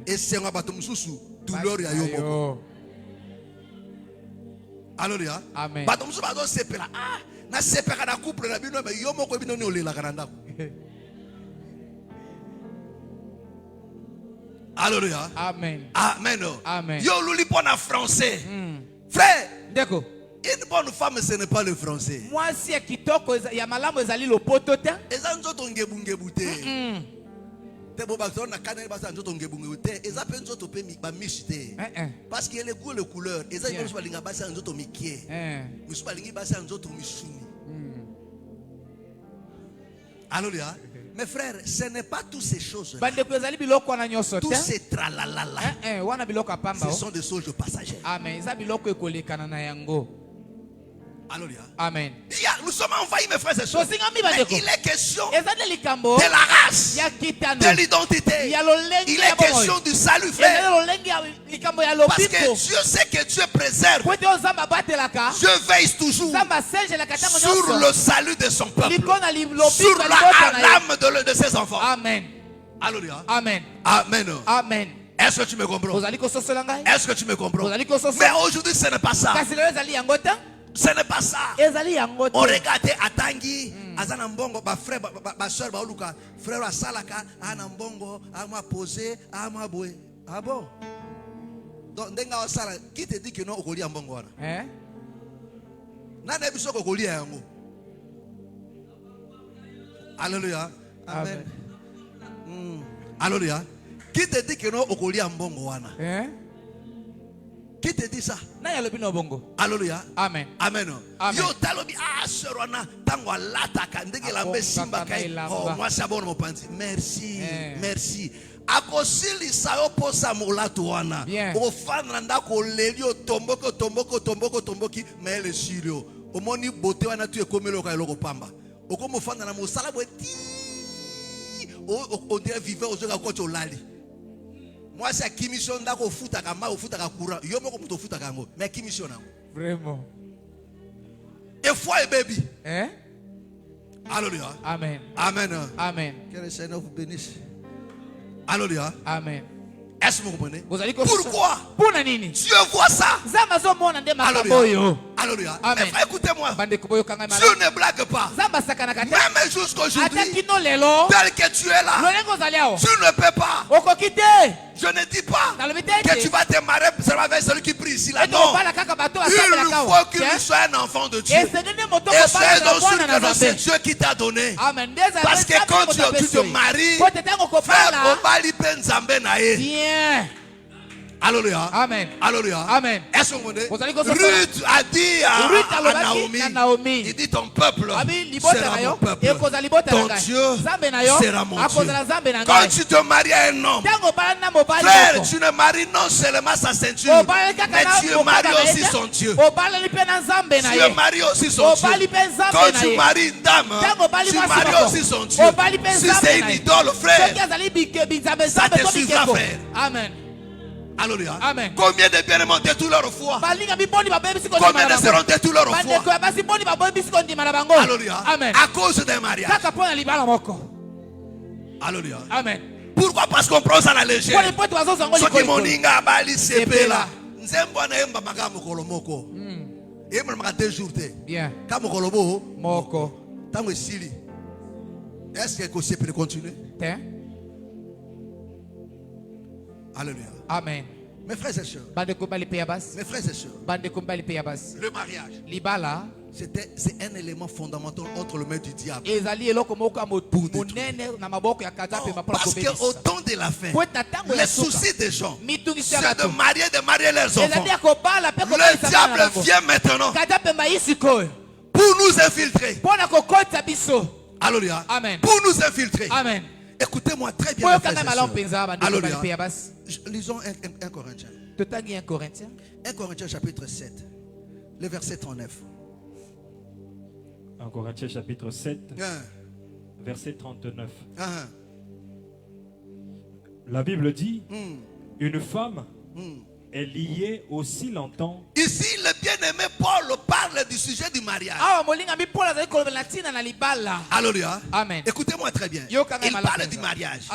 esenga bato mususu douleur ya yomoko. Alléluia. Bato mususu bato sepela na sepela na couple na bino me yomoko bino ne olela kananda. Alléluia. Amen. Amen. Amen. Yo luli pona français. Frère. D'accord. Une bonne femme ce n'est pas le français. Moi si kitoko ya malamu ezali lopoto te. Eza nzoto ngebungebu te. Te bo bakto na kanel basa nzoto ngebungebu te. Eza pe nzoto pe ba mishi te. Parce qu'il y a les goûts les couleurs. Eza nzoto balinga basa nzoto mikie. Musu balingi basa nzoto misuni. Alléluia. Mes frères, ce n'est pas toutes ces choses. Tous ces tralalala. Ce sont des choses passagères. Amen. Alléluia. Amen. Nous sommes envahis, mes frères et sœurs. Mais il est question de la race, de l'identité. Il est question du salut, frère. Parce que Dieu sait que Dieu préserve. Dieu veille toujours sur le salut de son peuple, sur l'âme de ses enfants. Amen. Alléluia. Amen. Amen. Amen. Est-ce que tu me comprends? Est-ce que tu me comprends? Mais aujourd'hui, ce n'est pas ça. Ce n'est pas ça. On regardait à Tanguy, Azana Mbongo, ma frère, ma soeur, Baoluka, frère Salaka, Ana Mbongo, Ama posé, Ama boué. Ah bon? Donc, Denga Sala, qui te dit que non, au collier Mbongo? Nana Biso au collier Mbongo. Alléluia. Amen. Alléluia. Qui te dit que non, au collier Mbongo? Qui te dit ça? Alléluia. Amen. Amen. Amen. Yo talobi serona tango lataka ndenge lambe simba kai. Oh moi c'est bon mon panzi. Merci. Merci. Akosili sayo posa molatu wana. Ofana ndako lelio tomboki mele sirio. Omoni bote wana tu ekomelo ka eloko pamba. Okomo fana na mosala bweti. O dirait vivre aux oka ko lali. Moi, c'est qui mission d'ako futa kama ou futa kakura. Yo moko muto futa kango. Mais qui mission na? Vraiment. Et foi et baby. Alléluia. Amen. Amen. Amen. Que le Seigneur vous bénisse. Alléluia. Amen. Est-ce que vous comprenez? Pourquoi? Dieu voit ça. Alléluia. Alléluia. Amen. Écoutez-moi. Dieu ne blague pas. Même jusqu'aujourd'hui, tel que tu es là, tu ne peux pas. Je ne dis pas que tu vas te marier seulement avec celui qui prie ici là. Non. faut qu'il soit un enfant de Dieu. Et soyez donc sûr que c'est Dieu qui t'a donné. Parce que quand tu te maries, frère, obali pe nzambe na ye. Bien. Alléluia. Amen. Alléluia. Amen. Est-ce que vous comprenez? Ruth a dit à Naomi, il dit ton peuple sera mon peuple. Ton Dieu sera mon Dieu. Quand tu te maries à un homme, frère, tu ne maries non seulement sa ceinture, mais tu maries aussi son Dieu. Tu maries aussi son Dieu. Quand tu maries une dame, tu maries aussi son Dieu. Si c'est une idole, frère, ça te suivra, frère. Amen. Alléluia. Amen. Combien de bien-aimés ont détruit leur foi? Combien de seront détruits leur foi? Alléluia. Amen. À cause d'un mariage. Alléluia. Amen. Pourquoi? Parce qu'on prend ça à la légère. Ce qui moninga abali sepela. Nzembo na yemba magamu kolomoko. Yemba maga 2 jours te. Bien. Kamu kolobo. Moko. Tango sili. Est-ce que c'est peut continuer? Alléluia. Amen. Mes frères et sœurs. Mes frères et sœurs. Le mariage. C'est un élément fondamental entre le maître du diable. Parce qu'au temps de la fin, les soucis des gens, c'est de marier leurs enfants. Le diable vient maintenant pour nous infiltrer. Alléluia. Pour nous infiltrer. Amen. Écoutez-moi très bien. Alléluia. Lisons 1 Corinthiens. 1 Corinthiens chapitre 7, le verset 39. 1 Corinthiens chapitre 7, verset 39. La Bible dit, une femme est liée aussi longtemps. Ici, le bien-aimé Paul parle du sujet du mariage. Alléluia. Amen. Écoutez-moi très bien. Il parle du mariage.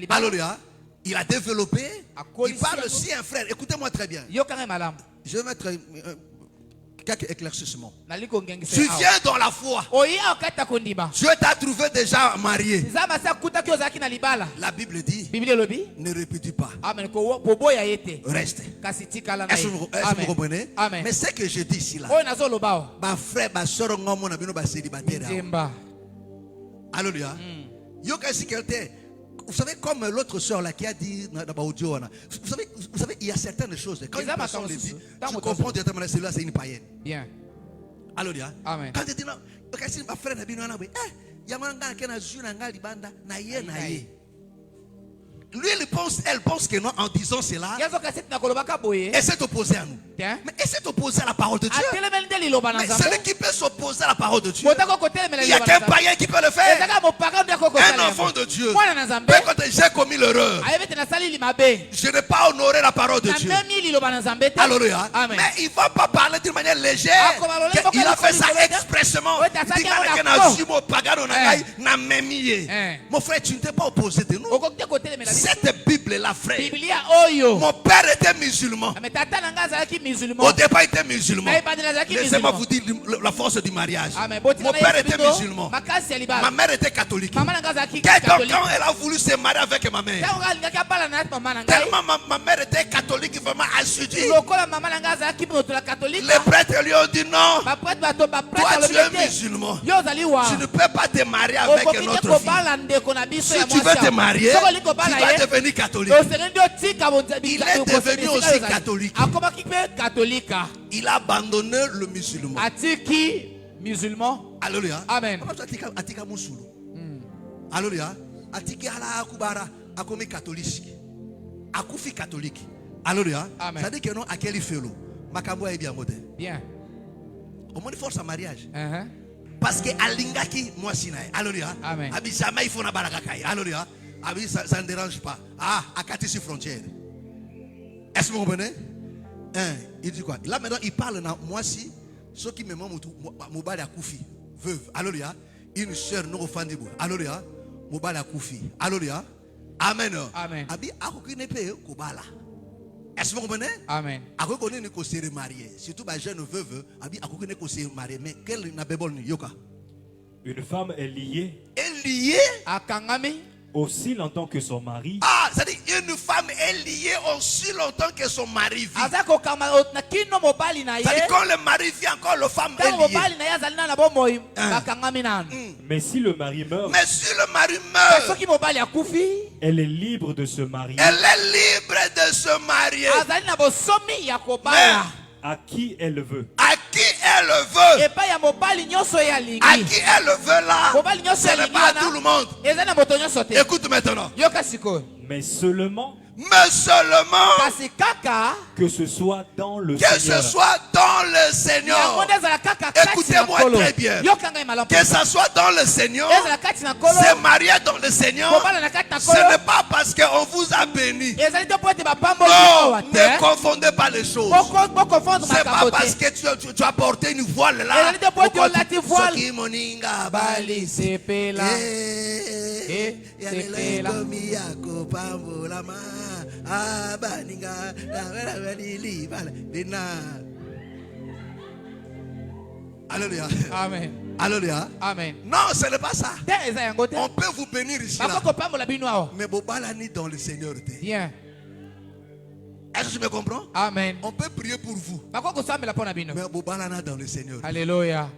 Alléluia. Il a développé. Il parle aussi un frère. Écoutez-moi très bien. Je vais mettre quelques éclaircissements. Tu viens dans la foi. Dieu t'a trouvé déjà marié. La Bible dit, ne répudie pas. Reste. Est-ce que vous comprenez? Mais ce que je dis ici là, ma frère, ma soeur, célibataire. Alléluia. Vous savez, comme l'autre soeur là qui a dit dans l'audio, vous savez, il y a certaines choses. Quand une personne le dit, tu comprends directement, celui-là c'est une païenne. Bien. Alléluia. Amen. Quand tu dis non, ma frère n'a pas dit, Yamanga qui n'a pas libanda, naïe, naïe. Lui, elle pense que non, en disant cela, elle s'est opposée à nous. Mais elle s'est opposée à la parole de Dieu. Mais celui qui peut s'opposer à la parole de Dieu, il n'y a qu'un païen qui peut le faire. Un enfant de Dieu. Quand j'ai commis l'erreur, je n'ai pas honoré la parole de Dieu. Alléluia. Mais il ne va pas parler d'une manière légère. Il a fait ça expressément. Mon frère, tu ne t'es pas opposé de nous. Cette Bible-là, frère. Mon père était musulman. Au départ, il était musulman. Laissez-moi vous dire la force du mariage. Mon père était musulman. Ma mère était catholique. Quand elle a voulu se marier avec ma mère, tellement ma mère était catholique, vraiment assidue. Les prêtres lui ont dit non. Toi, tu es musulman. Tu ne peux pas te marier avec une autre fille. Si tu veux te marier, tu dois devenir catholique. Il est devenu aussi catholique. Il a abandonné le musulman. Alléluia. Amen. Alléluia. Atiki ala akubara akomi catholique. Akufi catholique. Alléluia. Ça dit que non à quel felo. Makambo est bien modèle. Bien. Au moins force à mariage. Parce que alingaki moi sinaï. Alléluia. Amen. Abi jamais il faut na barakakai. Alléluia. Abi ça ne dérange pas. Ah, à Katisi frontière. Est-ce que vous comprenez? Il dit quoi? Là maintenant il parle na moi si ceux qui me montrent Mobali Akoufi veuve. Alléluia. Une sœur non offendable. Alléluia. Mobali Akoufi. Alléluia. Amen. Amen. Abi akokine pe kobala. Est-ce que vous comprenez? Amen. Akokone ne ko se remarier. Surtout ba jeune veuve, abi akokone ko se marier. Mais quel na bebol ni yoka? Une femme est liée Elle liée à Kangami aussi longtemps que son mari. Ah, ça dit une femme est liée aussi longtemps que son mari vit. aza kokamba na kino mobali na ye C'est-à-dire quand le mari vit encore, la femme est ntango liée. mobali na ye azali na bomoi bakangami nano. Mais si le mari meurt, Mais si le mari Pe meurt, soki mobali akufi elle est libre de se marier elle est libre de se marier. azali na bosomi ya Mais kobala à qui elle veut. à qui elle veut, epai ya mobali nyonso ye à alingi qui elle veut là, mobali nyonso ce n'est alingi pas à tout le wana monde. eza na moto nyonso te. Écoute maintenant. Yoka sikoyo Mais seulement Mais seulement kasi kaka que ce soit dans le que ce Seigneur. soit dans le Seigneur. yango nde ezala kaka kati na Écoutez-moi nkolo. très bien. Yoka ngai malamu Que ça soit dans le Seigneur, ezala kati na nkolo c'est marié dans le Seigneur. kobala na kati na Ce nkolo n'est pas parce qu'on vous a béni. ezali te po ete bapamboli Non, awa ne te confondez pas les choses. bokofondre C'est pas makambo parce te que tu as porté une voile là. ezali te po ete olati voile Soki moninga bali. balisepela sepela. Alléluia. amen Alléluia. amen Non, ce n'est pas ça. te eza yango te On peut vous bénir ici là. bakokopambola bino awa Mais bobalani dans le Seigneur. bien Est-ce que tu me comprends? amen On peut prier pour vous. bakokosambela mpo na bino Mais bobalana dans le Seigneur. alleluya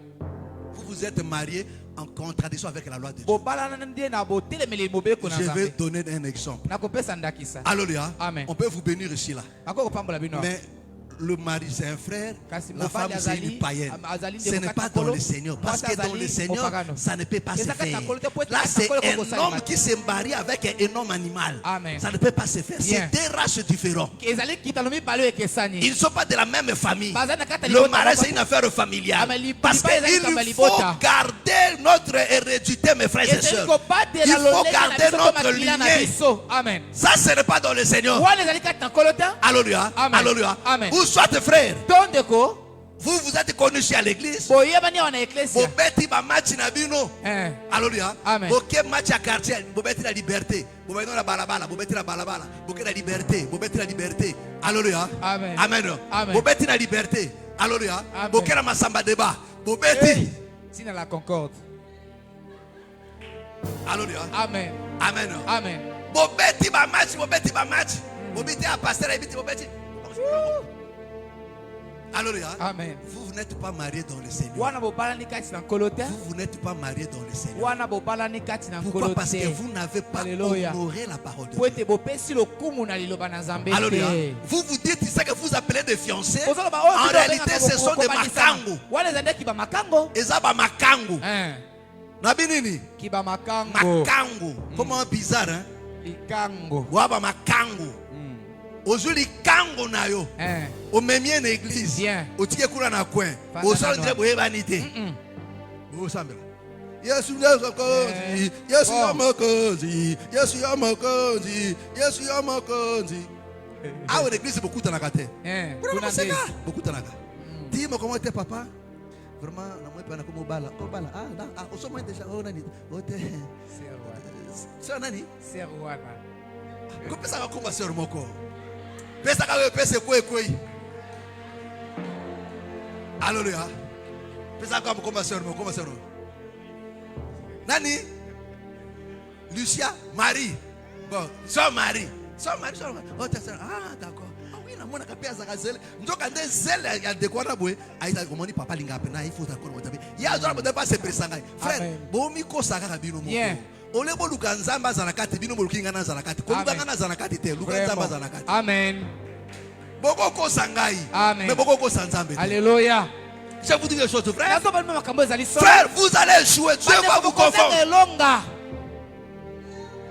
Vous êtes mariés en contradiction avec la loi de Dieu. bobalana nde na botelemeli mobeko na Je vais nzambe donner un exemple. nakopesa ndakisa Alléluia. Amen. On peut vous bénir ici là. bakokopambola bino awa Mais le mari c'est un frère, Kasi la femme mobali c'est azali- une païenne. azali Ce ndeko n'est kati pas na dans nkolo, le Seigneur. Parce mwasi que dans azali le Seigneur, mopagano. ça ne peut pas se Eza kati na faire. nkolo te po ete Là kati na c'est nkolo un kokosalema homme te. qui se marie avec un homme animal. Amen. Ça ne peut pas se faire. Bien. C'est deux races différentes. ezali kitalo mibale oyo ekesani Ils ne sont pas de la même famille. bazali na kati ya Le libota mariage moko c'est une affaire familiale. Amen. Li- Parce lipa ezali kamba qu'il faut libota. garder notre hérédité, mes frères et ezali sœurs. kobatela Il faut lolenge na garder biso to notre makila na lignée. biso amen Ça, ce n'est pas dans le Seigneur. wana ezali kati na nkolo te Alléluia. Amen. Alléluia. Amen. Vous soit frères, to ndeko vous êtes connus ici à l'église. boyebani awa na eklesia Bobeti ba match na bino. Alléluia. Amen. Boke match à quartier, bobeti la liberté. Bobeti na balabala, bobeti la balabala. Boke la liberté, bobeti la liberté. Alléluia. Amen. Amen. Amen. Bobeti la liberté. Alléluia. Amen. Boke la masamba débat. Bobeti. tina la concorde Alléluia. amen Amen. amen Bobeti ba match, bobeti ba match. Bobeti à pasteur, bobeti bobeti. Alléluia. amen Vous n'êtes pas mariés dans le Seigneur. wana bobalani kati na nkolo te Vous n'êtes pas mariés dans le Seigneur. wana bobalani kati na Pourquoi? nkolo Parce que te vous n'avez pas Alléluia. honoré la parole de po Dieu. ete bopesi lokumu na liloba na nzambe Alléluia. te Vous vous dites ça que vous appelez des fiancés. ozoloba oyo En bino réalité, obengaka ce sont des kokobanisama. makangu. wana eza nde kiba makango Ezaba makangu. Nabinini? kiba makango Makangu. Comment bizarre, hein? likango Waba makangu. Ozuli kango na yo. Omemie na église. Bien. Otike kula na coin. Fanda Osala na ndre noa. boyebani te. Osambela. Yesu yamokozi. Yesu Oh. yamokozi. Yesu yamokozi. Yesu yamokozi. Awa l'église bokutanaka te. kuna nde Bokutanaka. Ti moko te papa. Vraiment na mwepa na komobala. Kobala. Osomo déjà nani. Ote. C'est nani? ser wana Kopesa ka komba sœur moko. Pesa ka we pese kwe kwe. Alléluia. Pesa ka komba sœur moko, komba sœur. Nani? Lucia, Marie. Bon, sœur Marie. Sœur Marie, sœur Marie. Oh, ta sœur. Ah, d'accord. Ah oui, na mona ka pesa ka zele. Ndoka nde zele ya de kwana boy. Aïta komoni papa linga pena, il faut d'accord motabe. Ya zora bote pas se presanga. Frère, Amen. bomi ko saka ka bino moko. Bien. Ole boluka nzamba za nakati bino bolukinga na za nakati. Ko luka Amen. na za nakati te, luka nzamba za nakati. amen Boko ko sangai. Amen. Mais boko ko sanzambe. alléluia Je vous dis quelque chose, frère. nazobali mpe makambo ezali solo Frère, vous allez échouer. Dieu va vous kozanga confondre. elonga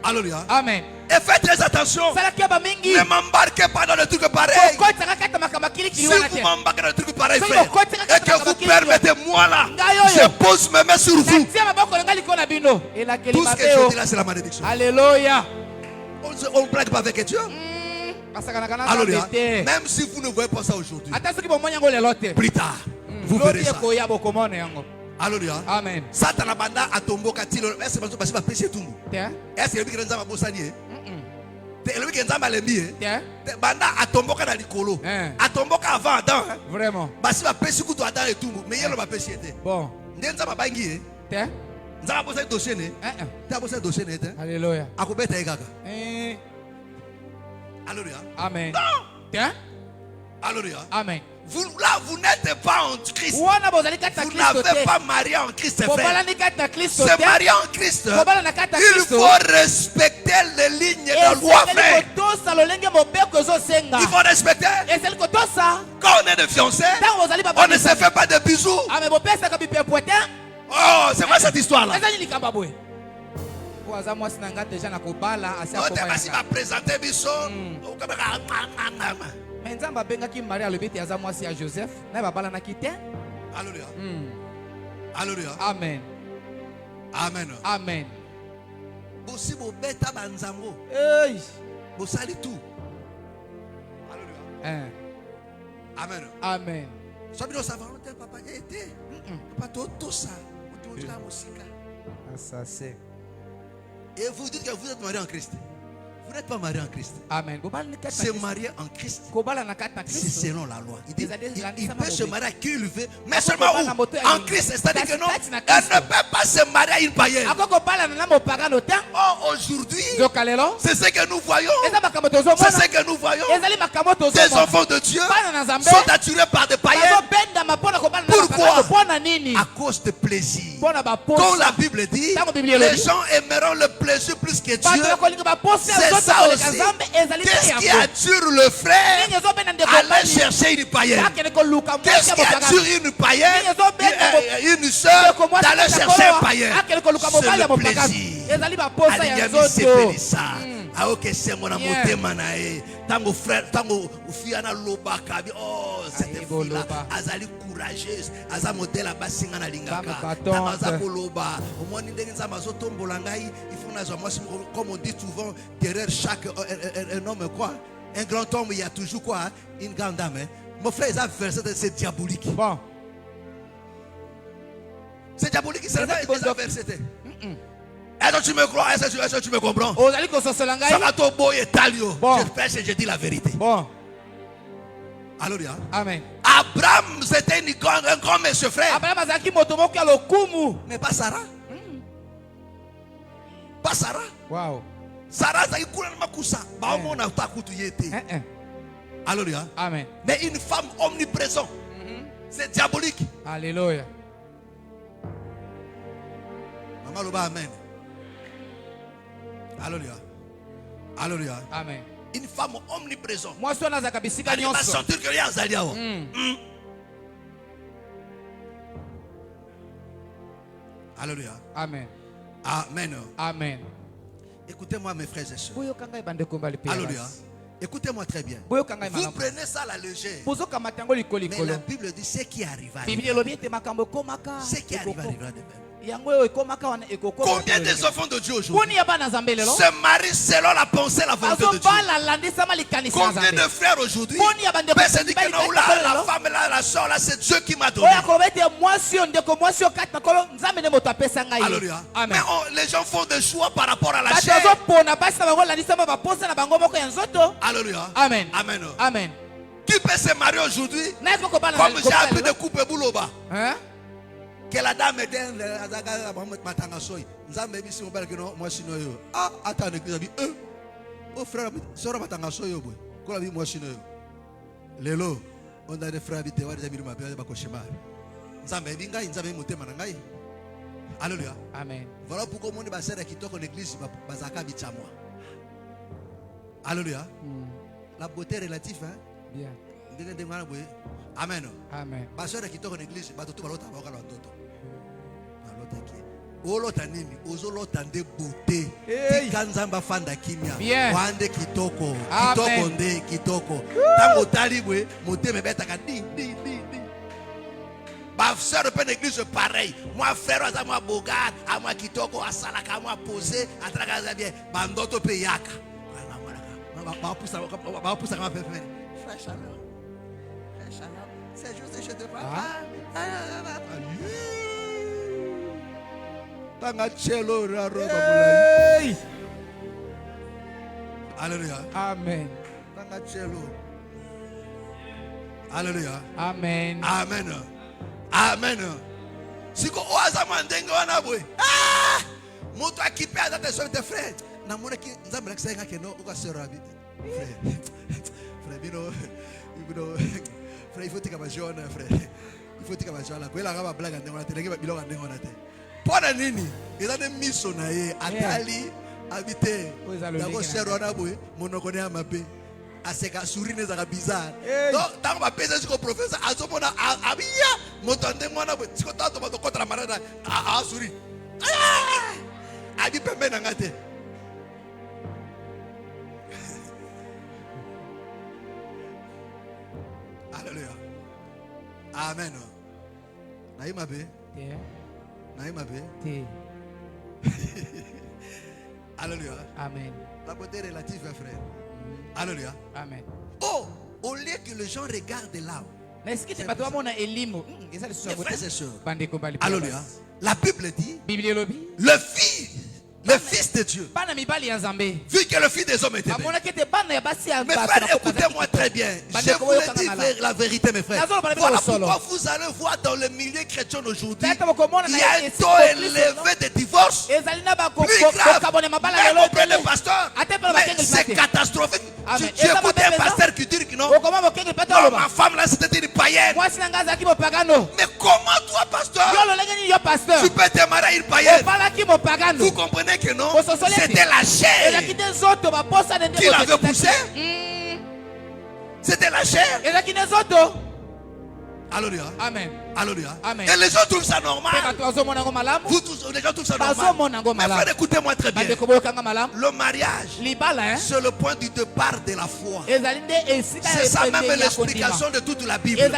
Alléluia. amen Et faites très attention. salaki ya bamingi Ne m'embarquez pas dans des trucs pareils. kokotisaka kati ya makambo Si akilikili wana vous te m'embarquez dans des trucs pareils, Soki frère, okotika et kati que na vous makili permettez, moi là, Ngai oyo. je pose mes mains sur vous. natia maboko na ngai likolo na bino elakeli Tout ce que mabe je o dis là, c'est la malédiction. alléluia On ne plaque pas avec Dieu. basakanaka na Alléluia. nzambe te Même si vous ne voyez pas ça aujourd'hui, ata soki bomoni yango lelo te plus tard, vous verrez loti ça. ekoya bokomona yango Alléluia. amen Satan a banda atomboka tilo. Est-ce que vous avez péché tout? te Est-ce que vous avez bosani? Le week-end ça m'a lembi. te Banda atomboka na likolo. Hein. Atomboka avant Adam. vraiment Basi ba péché kutu Adam et tout. Mais yelo ba péché était. bon Ndenza ba bangi. te Nza bosa dossier ne. Ta bosa dossier ne te. alléluia Akobeta ekaka. Alléluia. Amen. Tiens. Alléluia. Amen. Vous, là, vous n'êtes pas en Christ. Vous Wana bozali kata Kristo n'avez te. pas marié en Christ, frère. Bobalani kata Kristo Se te. marier en Christ, Bobala na kata il Kristo. faut respecter les lignes de loi, frère. Kotosa lolenge mobeko ezosenga. Il faut respecter. Ezali kotosa. Quand on est de fiancés, Ntango bozali on ne se fait pas de bisous. Ame bopesaka bipepo te. Oh, c'est quoi cette histoire-là? Ezali likamba boye. Po aza mwasi na nga deja na kobala asi On akobala. va présenter biso. Mais nzambe abengaki Marie alobi ete aza mwasi ya Joseph na babalanaki te. Alléluia. Alléluia. Amen. Amen. Amen. Bosi bo beta banzango. Hey. Bosali tout. Alléluia. Amen. Amen. Sobino savant papa été. Papa tout ça. Assassin. Et vous dites que vous êtes marié en Christ. Vous n'êtes pas marié en Christ. Amen. Se marier en Christ, c'est selon la loi. Il dit, il peut se marier à qui il veut, mais seulement où? En Christ. C'est-à-dire que non, elle ne peut pas se marier à une païenne. Oh, aujourd'hui, c'est ce que nous voyons. C'est ce que nous voyons. Des enfants de Dieu sont attirés par des païens. Pourquoi? À cause de plaisir. Comme la Bible dit, les gens aimeront le plaisir plus que Dieu. C'est ça aussi. Qu'est-ce qui attire le frère à aller chercher une païenne? Qu'est-ce qui attire une païenne, une soeur, d'aller chercher un païen? C'est le plaisir. Tango frère, tango fiana lobaka, oh cette fille-là, azali courageuse, aza modèle à basinga na lingaka, tango azako loba, au moins n'indé nzamba zotombola ngai, il faut na moi comme on dit souvent derrière chaque un homme quoi, un grand homme il y a toujours quoi, une grande dame. Mon frère il a versé c'est diabolique. Bon. C'est diabolique, c'est pas ça versé. Est-ce que tu me crois? Est-ce que tu me comprends? Bon. Je dis la vérité. Bon. Alléluia. Amen. Abraham, c'était un grand monsieur frère. Mais pas Sarah. Pas Sarah. Wow. Sarah, ça y est. Alléluia. Amen. Mais une femme omniprésente. C'est diabolique. Alléluia. Maman Loba, amen. Alléluia. Alléluia. Amen. Une femme omniprésente. Moi, je suis Elle va sentir que rien Zalia. Alléluia. Amen. Amen. Amen. Écoutez-moi mes frères et sœurs. Alléluia. Écoutez-moi très bien. Vous prenez ça à la légère. Mais la Bible dit ce qui arrivera. Ce qui arrivera de même. Combien des enfants de Dieu aujourd'hui se marient selon la pensée, la volonté de Dieu? Combien de frères aujourd'hui se disent que non, là, la femme, là, la soeur, là, c'est Dieu qui m'a donné. Alléluia. Mais les gens font des choix par rapport à la chair. Alléluia. Amen. Amen. Amen. Qui peut se marier aujourd'hui comme j'ai appris de couper Bouloba? Que la dame est ah, attends, oh frère, sera matangasoyo, quoi la vie, moi, chinois. Lélo, on a des frères habités, des amis de ma père, Bakoshima. Nzambe binga, nzambe moté manangai. Alléluia. Amen. Voilà pourquoi mon bassin qui toque en église, bazaka bitamo. Alléluia. La beauté relative, hein? Bien. Amen. Amen. Bassin qui toque en église, batoto balota bakala toto. Olota nini ozolota nde beauté tikanzamba fanda kimia wande kitoko kitoko nde kitoko tango talibwe moteme betaka di ba sœur de l'église pareil moi frère aza moi bogar a moi kitoko asalaka moi posé atraka bien bandoto pe yaka ba poussa kama pepe frère Shalom c'est juste je te parle. Alléluia. Amen. Alléluia. Amen. Amen. Amen. Siko oaza mandenge wana boy. Ah! Moto akipe azate so te frère. Na mona ki nzambe la kisenga keno uka serabi. Frère, frère, il faut que tu jaune, frère. Il faut que tu jaune. La gueule arabe blague en démonate, les gars bilong en démonate. Pendant nini, ils ont des missions naïe, atali, habité. D'abord c'est Ronaboué, monocone à ma paix. À ce cas, souris n'est pas bizarre. Donc, dans ma paix, c'est que le professeur a son mona abia, montande moi na, si on t'a demandé contre la malade, souris. Abi pembe nangate. Alléluia. Amen. Naïma bé. Naïma bé. Alléluia. Amen. La beauté relative, frère. Alléluia. Amen. Oh, au lieu que les gens regardent là. Mes frères et sœurs. Alléluia. La Bible dit, le Fils de Dieu, vu que le Fils des hommes était belle. Mes frères, écoutez-moi très bien. Je vous le dis la vérité, mes frères. Voilà pourquoi vous allez voir dans le milieu chrétien aujourd'hui, il y a un taux élevé de divorce. Plus grave, même auprès des pasteurs. Mais c'est catastrophique. Tu écoutes un pasteur qui dit que non, ma femme là c'était une païenne. Mais comment toi, pasteur, tu peux te marier à une païenne? Vous comprenez que non? C'était la chair qui l'avait poussé. C'était la chair. Alléluia. Amen. Alléluia. Amen. Et les gens trouvent ça normal. Vous tous, les gens trouvent ça normal. Mais frère, écoutez-moi très bien. Le mariage, c'est le point du départ de la foi. C'est ça même l'explication de toute la Bible. Il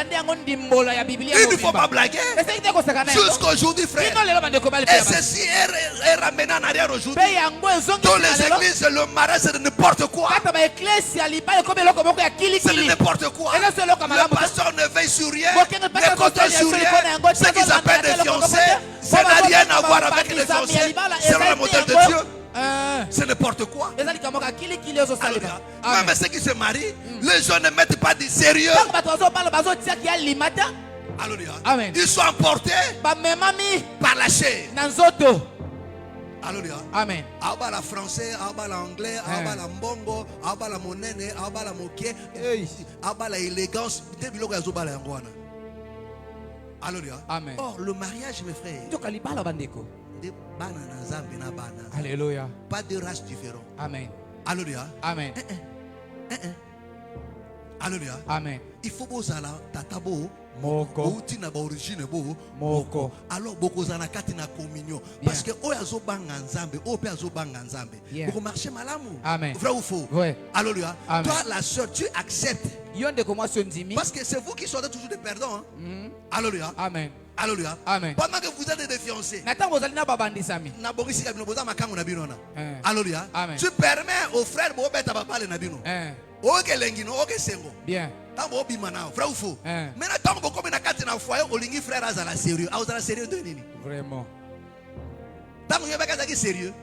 ne faut pas blaguer. Jusqu'aujourd'hui, frère. Et ceci est ramené en arrière aujourd'hui. Dans les églises, le mariage, c'est n'importe quoi. C'est n'importe quoi. Le pasteur ne veille sur rien. Ne compte sur rien. Ce qu'ils appellent des fiancés, ça n'a rien à voir avec les fiancés. Selon le modèle de Dieu, c'est n'importe quoi. Alléluia. Même ceux qui se marient, les gens ne mettent pas du sérieux. Alléluia. Amen. Ils sont emportés par la chair. Alléluia. Amen. Abala français, abala anglais, abala mbongo, abala monene, abala moké, abala élégance. Alléluia. Amen. Or, le mariage, mes frères, Alléluia. pas de race différente. Amen. Alléluia. Amen. Alléluia. Amen. Il faut que vous ayez tatabo. Moko. Origine Moko. alors beaucoup na kati na communion parce que oyazo banga nzambe ope azo banga nzambe beaucoup marcher malamu. Amen. Vrai ou faux? Ouais. Alléluia. Amen. Toi la sœur tu acceptes parce que c'est vous qui sortez toujours des perdants. Alléluia. Amen. Alléluia. Amen. Pendant que vous êtes des fiancés na bongisi kabino boza makango na bino na. Alléluia. Amen. Tu permets aux frères bo beta papa le na bino. Oke lengino oke sengo. Bien. Tango obimana vrai ou faux? Maintenant tango boko na kati na foyer olingi frère azala sérieux. Azala sérieux de nini? Vraiment. Tango yebeka zaki sérieux.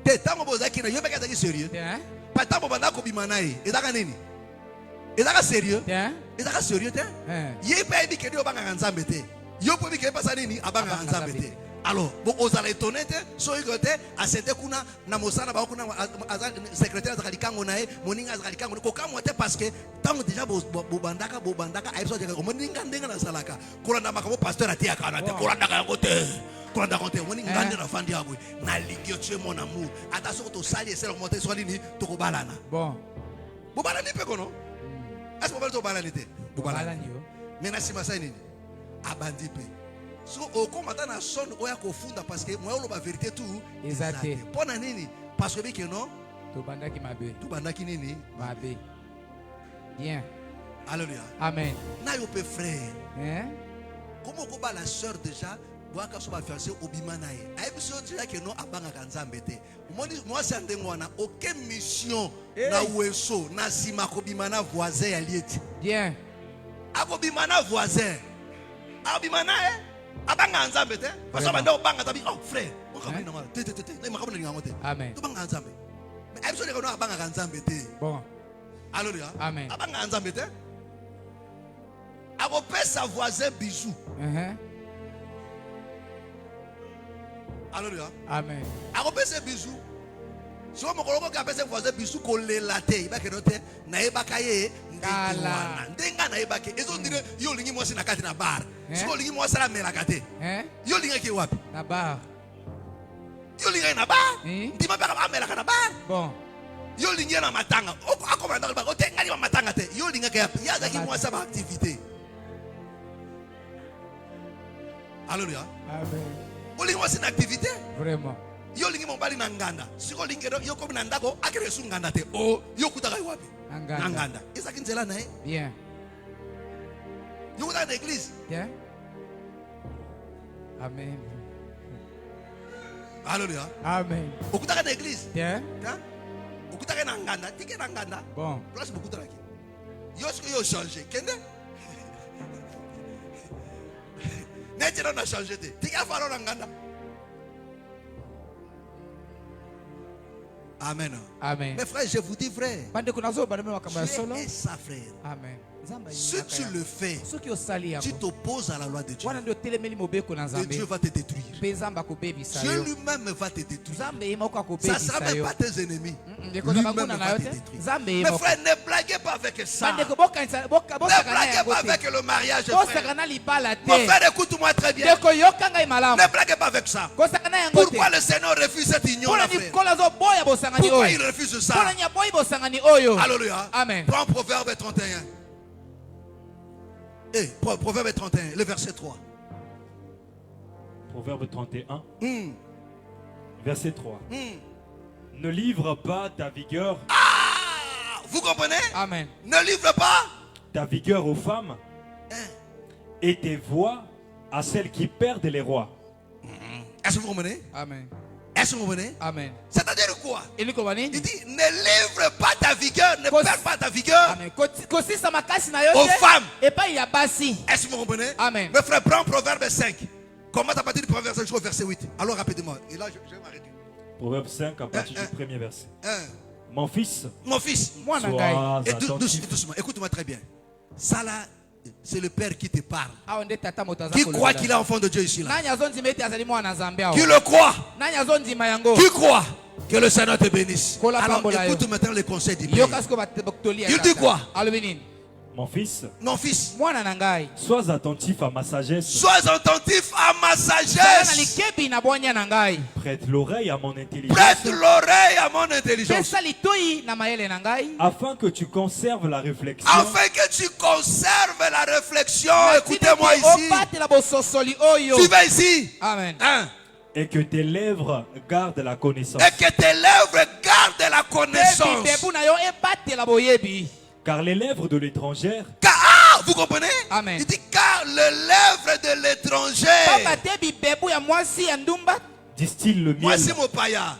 Te tango bozaki na yebeka zaki sérieux. Pa tango banda ko bimana e. Ezaka nini? Ezaka sérieux? Ezaka sérieux te? Yeba ebi kedi obanga nzambe te. Yo po bi ke pasa nini abanga nzambe te. Alors, vous allez étonner, so y côté, à cette kuna, na mosana ba kuna, secrétaire zakalikango nae, moninga zakalikango, koka moite parce que tant déjà bobandaka, aïpso de moninga ndenga na salaka, kolanda makamo pasteur ati akana te, kolanda ka côté, kolanda côté, moninga ndena fandi abwe, na ligio tu mon amour, attention to sali et c'est monter sur ligne, to ko balana. Bon. Bobalani pe kono? Est-ce que vous balani te? Bobalani yo. Mais na sima sa nini? Abandi pe. So okomata na son oya kofunda parce que moi la vérité tout exact. Pona nini parce que non to bandaki mabe. To bandaki nini mabe. Bien. Alléluia. Amen. Na yo pe frère. Comment ko ba la sœur déjà boaka so ba fiancé obima na ye. Ayebiso déjà que non abanga kanzambe te. Moi c'est ndengwana aucune mission na weso na sima ko bimana voisin ya lieti. Bien. Akobima na voisin. Abimana abanga nzambe te parce que banda obanga tabi oh frère okabina ngala te na makabona lingango te amen to banga nzambe mais abiso le kono abanga nzambe te bon alléluia amen abanga nzambe te abo pesa voisin bisou alléluia amen abo pesa bisou Si on me colloque à passer voisin, puis sous coller la tête, il va que noter, naïbakaye, ndenga naïbake. Ils ont dit, yo lingi moi c'est na kati na bar. Si on lingi moi c'est la melakate. Yo lingi ki wapi? Na bar. Yo lingi na bar. Dis ma père melaka na bar. Bon. Yo lingi na matanga. O comment dans le bar, o tenga ni matanga te. Yo lingi ka ya zaki moi ça ba activité. Alléluia. Amen. O lingi moi c'est une activité. Vraiment. Yo lingi mo bali na nganda. Siko lingi yo ko na ndako akere su nganda te. O yo kutaka wapi? Nganda. Isa kinzela na Bien. Yo kutaka na église. Bien. Amen. Alléluia. Amen. Okutaka na église. Bien. Okutaka na nganda, tike na nganda. Bon. Place beaucoup traki. Yo ce que yo changer. Kende? N'est-ce pas changer te. Tike afaro na nganda. Amen. Amen. Mes frères, je vous dis frère. Tu es sa frère. Amen. Si tu le fais, tu t'opposes à la loi de Dieu. Et Dieu va te détruire. Dieu lui-même va te détruire. Ça ne sera même pas tes ennemis. Lui-même va te détruire. Mes frères, ne blaguez pas avec ça. Ne blaguez pas avec le mariage, frère. Mon frère, écoute-moi très bien. Ne blaguez pas avec ça. Pourquoi le Seigneur refuse cette union, là, frère? Pourquoi il refuse ça? Alléluia. Amen. Prends Proverbe 31. Proverbe 31, le verset 3. Proverbe 31, verset 3. Ne livre pas ta vigueur. Ah, vous comprenez? Amen. Ne livre pas ta vigueur aux femmes et tes voix à celles qui perdent les rois. Est-ce que vous comprenez? Amen. Est-ce que vous comprenez? Amen. C'est-à-dire quoi? Il dit ne livre pas ta vigueur, ne perds pas ta vigueur aux femmes. Est-ce que vous comprenez? Amen. Mes frères, prends Proverbe 5. Commence à partir du Proverbe 5 jusqu'au verset 8. Alors rapidement. Et là, je vais m'arrêter. Proverbe 5 à partir du premier verset. Mon fils, sois attentif. doucement, écoute-moi très bien. Ça là, c'est le Père qui te parle. Qui croit qu'il est enfant de Dieu ici là? Qui le croit? Qui croit que le Seigneur te bénisse? Alors écoute maintenant les conseils du Père. Il dit quoi? Mon fils, sois attentif à ma sagesse. Sois attentif à ma sagesse. Prête l'oreille à mon intelligence. Prête l'oreille à mon intelligence. Afin que tu conserves la réflexion. Afin que tu conserves la réflexion. Écoutez-moi ici. Suivez ici. Amen. Et que tes lèvres gardent la connaissance. Et que tes lèvres gardent la connaissance. Car les lèvres de l'étrangère. Vous comprenez? Amen. Il dit car les lèvres de l'étranger. Disent-il le miel. Moi c'est mon païen.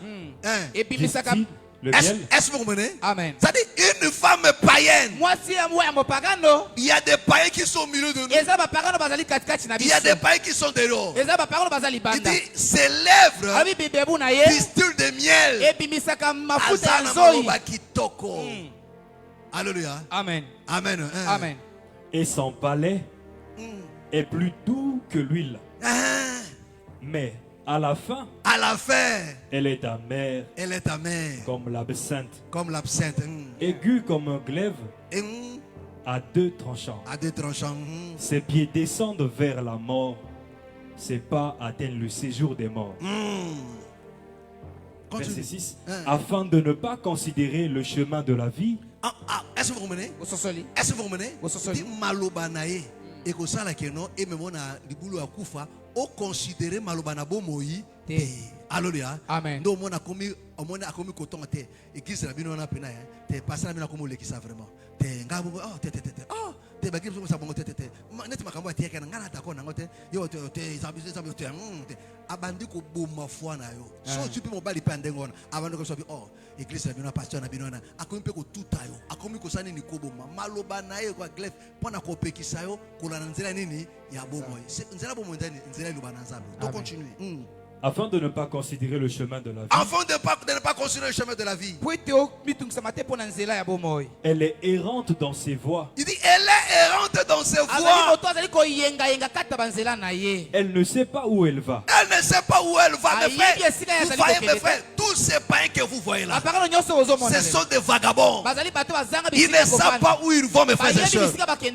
Disent-il le miel. Est-ce que vous comprenez? Amen. C'est-à-dire une femme païenne. Il y a des païens qui sont au milieu de nous. Il y a des païens qui sont dehors. Il dit ses lèvres distillent de miel. Alléluia. Amen. Amen. Amen. Et son palais est plus doux que l'huile. Mais à la fin, elle est amère. Comme l'absinthe. Aiguë comme un glaive. À deux tranchants. Ses pieds descendent vers la mort. Ses pas atteignent le séjour des morts. Verset 6. Afin de ne pas considérer le chemin de la vie. Est-ce que vous comprenez? Est-ce que vous comprenez? Dit malobanae et que ça la keno et même on a libulu akufa au considérer malobana bomoi. Alléluia. Amen. Donc on a commis coton te et qui sera bien on a pena te passer la mina comme le qui ça vraiment. Te ngabo te bagim ça bon te net makambo te kana ngana ta kona ngote yo te zabise te abandi ko boma foi na yo. So tu peux mo bali pande ngona abandi ko so bi église na bino pasteur na bino na akomi pe ko tuta yo akomi ko sani ni ko boma maloba na ye ko glef pona ko pekisa yo ko la nzela nini ya bomo nzela bomo ndani nzela luba na nzambe. Donc continue. Afin de ne pas considérer le chemin de la vie. Afin de ne pas considérer le chemin de la vie. Elle est errante dans ses voies. Il dit elle est errante dans ses voies. Elle ne sait pas où elle va. Elle ne sait pas où elle va. Mes frères, vous voyez mes frères, tout tous ces païens que vous voyez là, Bapagano nyonso ozomona ce lelo. sont des vagabonds. Bazali bato bazanga Ils bisika ne savent pas où ils vont, mes frères et sœurs.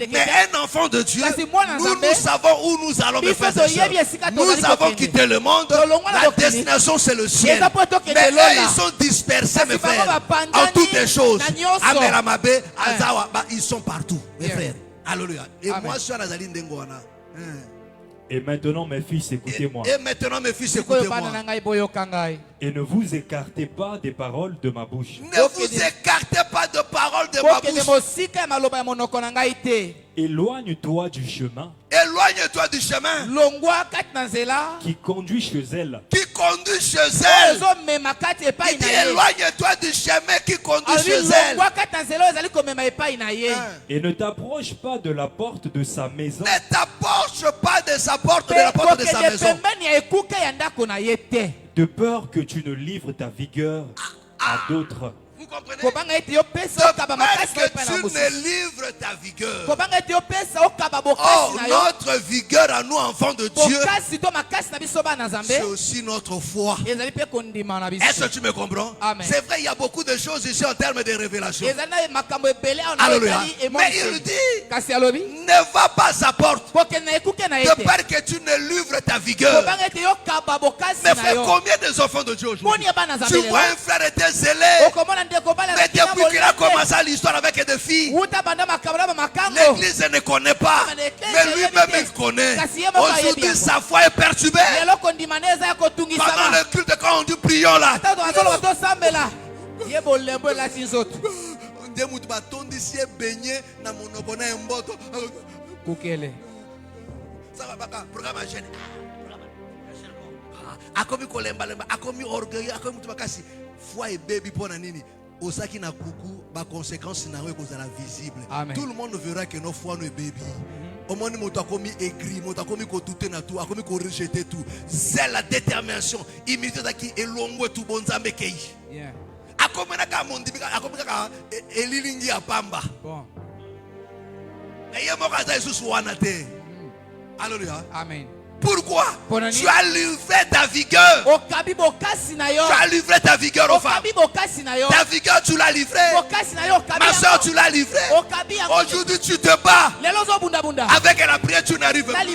Mais un enfant de Dieu, nous savons où nous allons, mes frères et sœurs. Nous avons quitté le monde. La destination, c'est le ciel. Mais eux, ils sont dispersés, mes frères, en toutes les choses. Ameramabe, Azawa, ils sont partout, mes frères. Alléluia. Et moi, je suis à Nazali Ndengwana. Et maintenant, mes fils, écoutez-moi. Et maintenant, mes fils, écoutez-moi. Et ne vous écartez pas des paroles de ma bouche. Ne vous écartez pas de paroles de ma bouche. Éloigne-toi du chemin Éloigne-toi du chemin qui conduit chez elle. qui conduit chez elle. Il dit, éloigne-toi du chemin qui conduit chez elle. Et ne t'approche pas de la porte de sa maison. Ne t'approche pas de sa porte, de la porte de sa maison. De peur que tu ne livres ta vigueur à d'autres. Vous comprenez? De peur que tu ne livres ta vigueur. Oh, notre vigueur à nous, enfants de Dieu, c'est aussi notre foi. Est-ce que tu me comprends? C'est vrai, il y a beaucoup de choses ici en termes de révélation. Alléluia. Mais il dit, ne va pas à sa porte. De peur que tu ne livres ta vigueur. Mais frère, combien des enfants de Dieu aujourd'hui? Tu vois un frère était zélé. Mais depuis qu'il a commencé l'histoire avec des filles, l'église ne connaît pas. Mais lui-même il connaît. Aujourd'hui sa foi est perturbée. Pendant le culte, quand on dit prions là, akomi kolemba akomi orgueil akomi tubakasi foi et baby pona nini osaki na kuku ba conséquences na kozala visible. Tout le monde verra que nos foi nos baby. Omoni moto akomi aigri, moto akomi ko douter na tout, akomi ko rejeter tout. C'est la détermination, immunité daki elongwe tout bonzambe kei. Akomi na ka mondibika akomi ka elilingi ya pamba. Eye mokaza Yesu wana te. Alléluia. Amen. Pourquoi? Tu as livré ta vigueur. Tu as livré ta vigueur aux femmes. Ta vigueur, tu l'as livrée. Ma soeur, tu l'as livrée. Aujourd'hui, tu te bats. Avec la prière, tu n'arrives pas.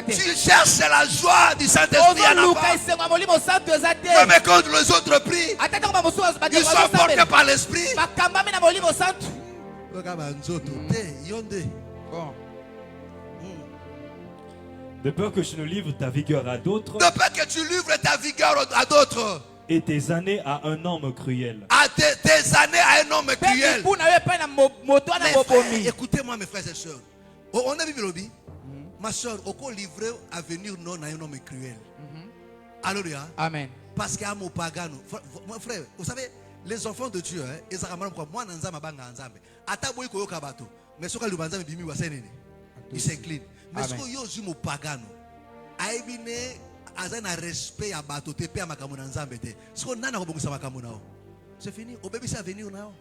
Tu cherches la joie du Saint-Esprit à la femme. Mais quand les autres prient, ils sont portés par l'Esprit. De peur que tu ne livres ta vigueur à d'autres. De peur que tu livres ta vigueur à d'autres. Et tes années à un homme cruel. À tes années à un homme cruel. Écoutez-moi mes frères et sœurs. On a vu lobby. Ma soeur, au quoi livrer à venir non à un homme cruel. Alléluia. Amen. Parce qu'il y a mon pagano. Mon frère, vous savez, les enfants de Dieu, ils ont moi nanzama banga nzambe. Ata boy koyo kabato. Mais ce que le banzambe bimi wasenene. Il s'incline. Mais ce que yo zumo pagano, aibine azana respect à bateau te pe à makamuna nzambe te. Ce que nana kobongisa makamuna o. C'est fini. Au bébé ça venir nao.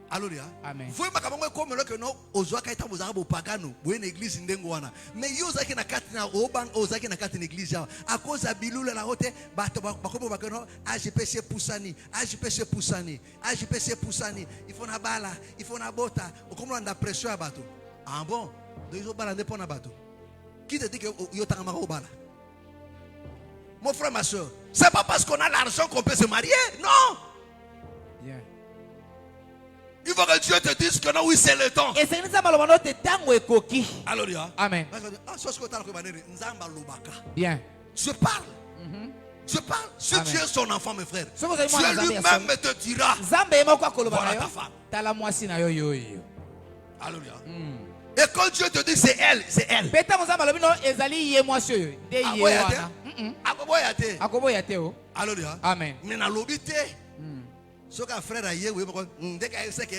Alléluia. Amen. Vous makamuna comme le que non ozwa kaita bozara bo pagano, bo une église ndengo wana. Mais yo zaki na kati na oban ozaki na kati na église ya. À cause à bilula la hote bato bakobo bakano AGPC Poussani, AGPC Poussani, AGPC Poussani. Il faut na bala, il faut na bota. Comme on a pression à bateau. Ah bon? Qui te dit que mon frère, ma soeur, c'est pas parce qu'on a l'argent qu'on peut se marier, non. Il faut que Dieu te dise que non, oui, c'est le temps. Alléluia. Amen. Bien. Je parle. Je parle. Si tu es son enfant, mes frères, Dieu lui-même te dira. Voilà ta femme. Alléluia. Et quand Dieu te dit c'est elle, c'est elle. Alléluia. Amen. Mais na lobité. Ce que frère a yé, dès qu'il sait que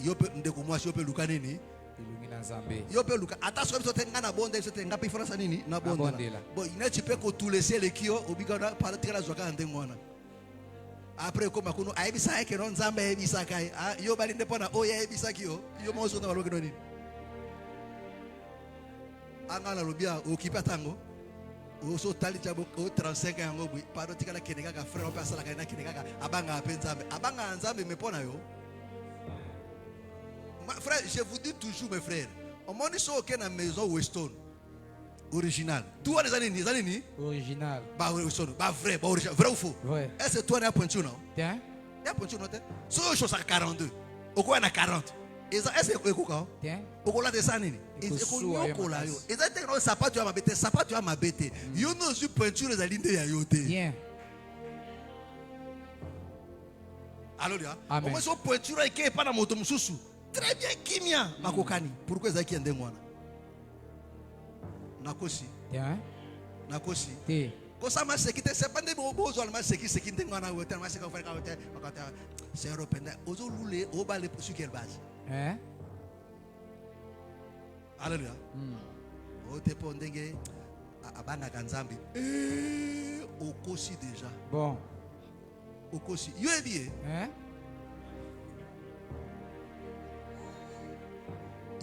il peut ndeko moi si peut luka nini. Yo peut luka. Attention so tenga na bonde so tenga pe France nini na bonde. Bon, il ne tu peux que tout laisser les kio obigana par tira zoka ndengwana. Après comme akuno aibisa ke non nzambe aibisa kai yo bali ndepona o ya aibisa kio yo mo so na baloke noni anga na lobia okipa tango Oso tali jabo o 35 ans ngo paro tikala kenega ka frère on passe la kana kenega ka abanga apenzambe abanga nzambe me pona yo. Frère, je vous dis toujours mes frères, au moins ils sont aucun à maison Weston original. Toi les années Original. bah Weston bah vrai bah original vrai ou faux? Ouais. Est-ce que toi n'a pointu non? Tiens. Il y a pointu non? So chose à 42. Au quoi on a 40. Est-ce que quoi? Tiens. Au quoi là des années? Et qu'on yoko là yo. Et ça t'es non sapatu tu as ma bête sapatu tu as ma bête. Yo non sur pointure les lignes de yayote. Tiens. Alléluia. Amen. Au moins so pointure et qui pas dans moto mususu. Très bien kimia makokani. Pourquoi ça qui est ndengwana? Nakosi. Tiens. Nakosi. Tiens. Quand ça m'a séquité, c'est pas des beaux zones, m'a séquité, ndengwana hotel, m'a séquité, c'est européen. Ozo loulé, au bas sur quelle base? Hein? Alléluia. O te pondenge abana kanzambi. Okosi déjà. Bon. Okosi. Yo ebié. Hein?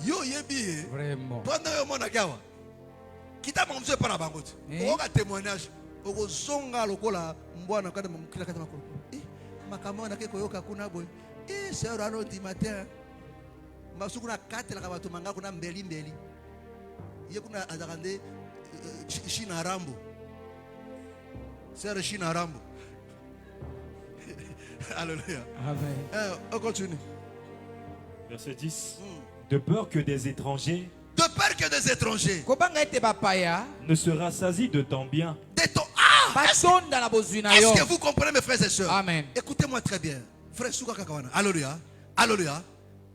Yo yebié. Vraiment. Pendant yo mona kawa. Kita mamze para bangote. Oka témoignage. Oko zonga lokola mbwana kada mkila kada makolo. Makamona ke koyoka kuna boy. C'est rano di matin. Masukuna 4 la kabato manga kuna mbeli. Ye kuna azakande China Rambo. C'est China Rambo. Alléluia. Amen. On continue. Verset 10. De peur que des étrangers De peur que des étrangers Kobanga ete bapaya. ne se rassasient de ton bien. Batonda na bozwina yo. Est-ce que vous comprenez mes frères et sœurs? Amen. Écoutez-moi très bien. Frère Souka Kakawana. Alléluia. Alléluia.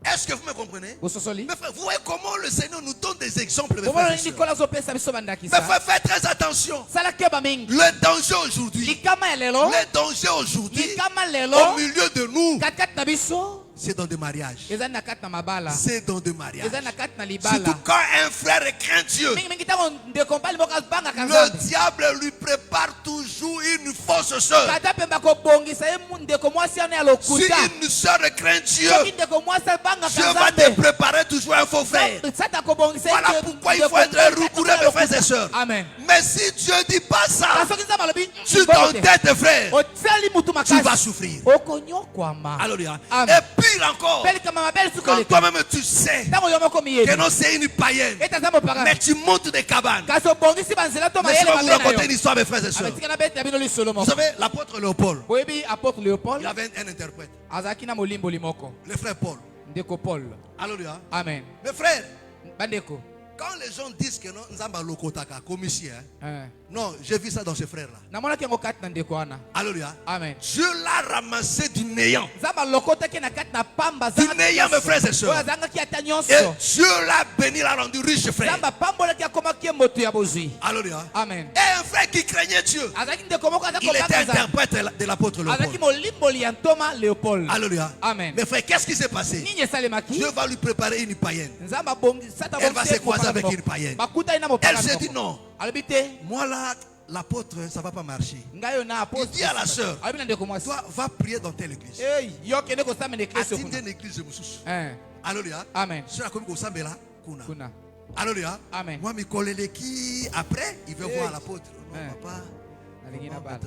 Est-ce que vous me comprenez? Bososoli. Mes frères, vous voyez comment le Seigneur nous donne des exemples, mes frères et sœurs. Nicolas opesa biso bandaki Mes sa. frères, faites très attention. Sala keba mingi. Le danger aujourd'hui. Likama ya lelo. Le danger aujourd'hui. Likama lelo. Au milieu de nous. Katikati na biso. C'est dans des mariages. Ezali na kati na mabala. C'est dans des mariages. Ezali na kati na libala. Surtout quand un frère craint Dieu. Mingi mingi tango ndeko mbali moko azibanga Le kanzambe. diable lui prépare toujours une fausse sœur. Kata pemba kobongisa ye ndeko mwasi ana ya Si lokuta. une sœur craint Dieu, Soki ndeko mwasi azibanga Dieu va te kanzambe. préparer toujours un faux frère. Sata kobongisa ye Voilà pourquoi il faut être rigoureux, mes frères et sœurs. Amen. Mais si Dieu ne dit pas ça, Kasoki nzambe alobi. sur ton tête, frère, Otsali mutu makasi. tu vas souffrir. Okonyokwama. Alléluia. Amen. Et pire encore, Pelikama mabele quand sukoleka. toi-même tu sais Tango yo moko miyebi. que non, c'est une païenne, Eta nzambe opaka. mais tu montes des cabanes. Kasi obongisi banzela to mayele Laissez-moi vous mabe na raconter une yo. histoire, mes frères et sœurs. Ametika na bete bino lisolo Vous moko. savez, l'apôtre Léopold, Boyebi apôtre Léopold il avait un interprète, azaki na molimboli moko. le frère Paul. Ndeko Paul. Alléluia. Amen. Mes frères, Bandeko. quand les gens disent que non, Nzamba Lokotaka, comme ici, Eh. non, j'ai vu ça dans ces frères-là. Namonaki yango kati na ndeko wana. Alléluia. Amen. Dieu l'a ramassé du néant. Nzamba lokotaki na kati na pamba Du néant, mes frères et sœurs. Oyo azangaki ata Et nyonso. Dieu l'a béni, l'a rendu riche, frère. Nzamba pambolaki akomaki ye moto ya bozwi. Alléluia. Amen. Et un frère qui craignait Dieu, Azaki ndeko moko azaki il était kobanga nzambe. interprète de l'apôtre Azaki Léopold. molimboli ya ntoma Léopold. Alléluia. Amen. Mais frère, qu'est-ce qui s'est passé? Nini esalemaki? Dieu va lui préparer une païenne. Nzambe abongi sata Elle va bongisi se croiser mopaka avec moko. une païenne. Bakutani na Elle mopaka s'est moko. dit non. Alobi te. Moi là, l'apôtre, ça ne va pas marcher. Ngai yo na Il apôtre. dit à la sœur, Alobi na ndeko mwasi. toi, va prier dans telle église. Hey, yo kende kosambela eklesia Attends kuna. une église de Moussous. Eh, Alléluia. amen. Je suis comme Kosambela, Kuna. Kuna. Alléluia. Amen. Moi, mes collègues qui, après, il veut voir l'apôtre. Non, Hein. papa. Nalingi na bala.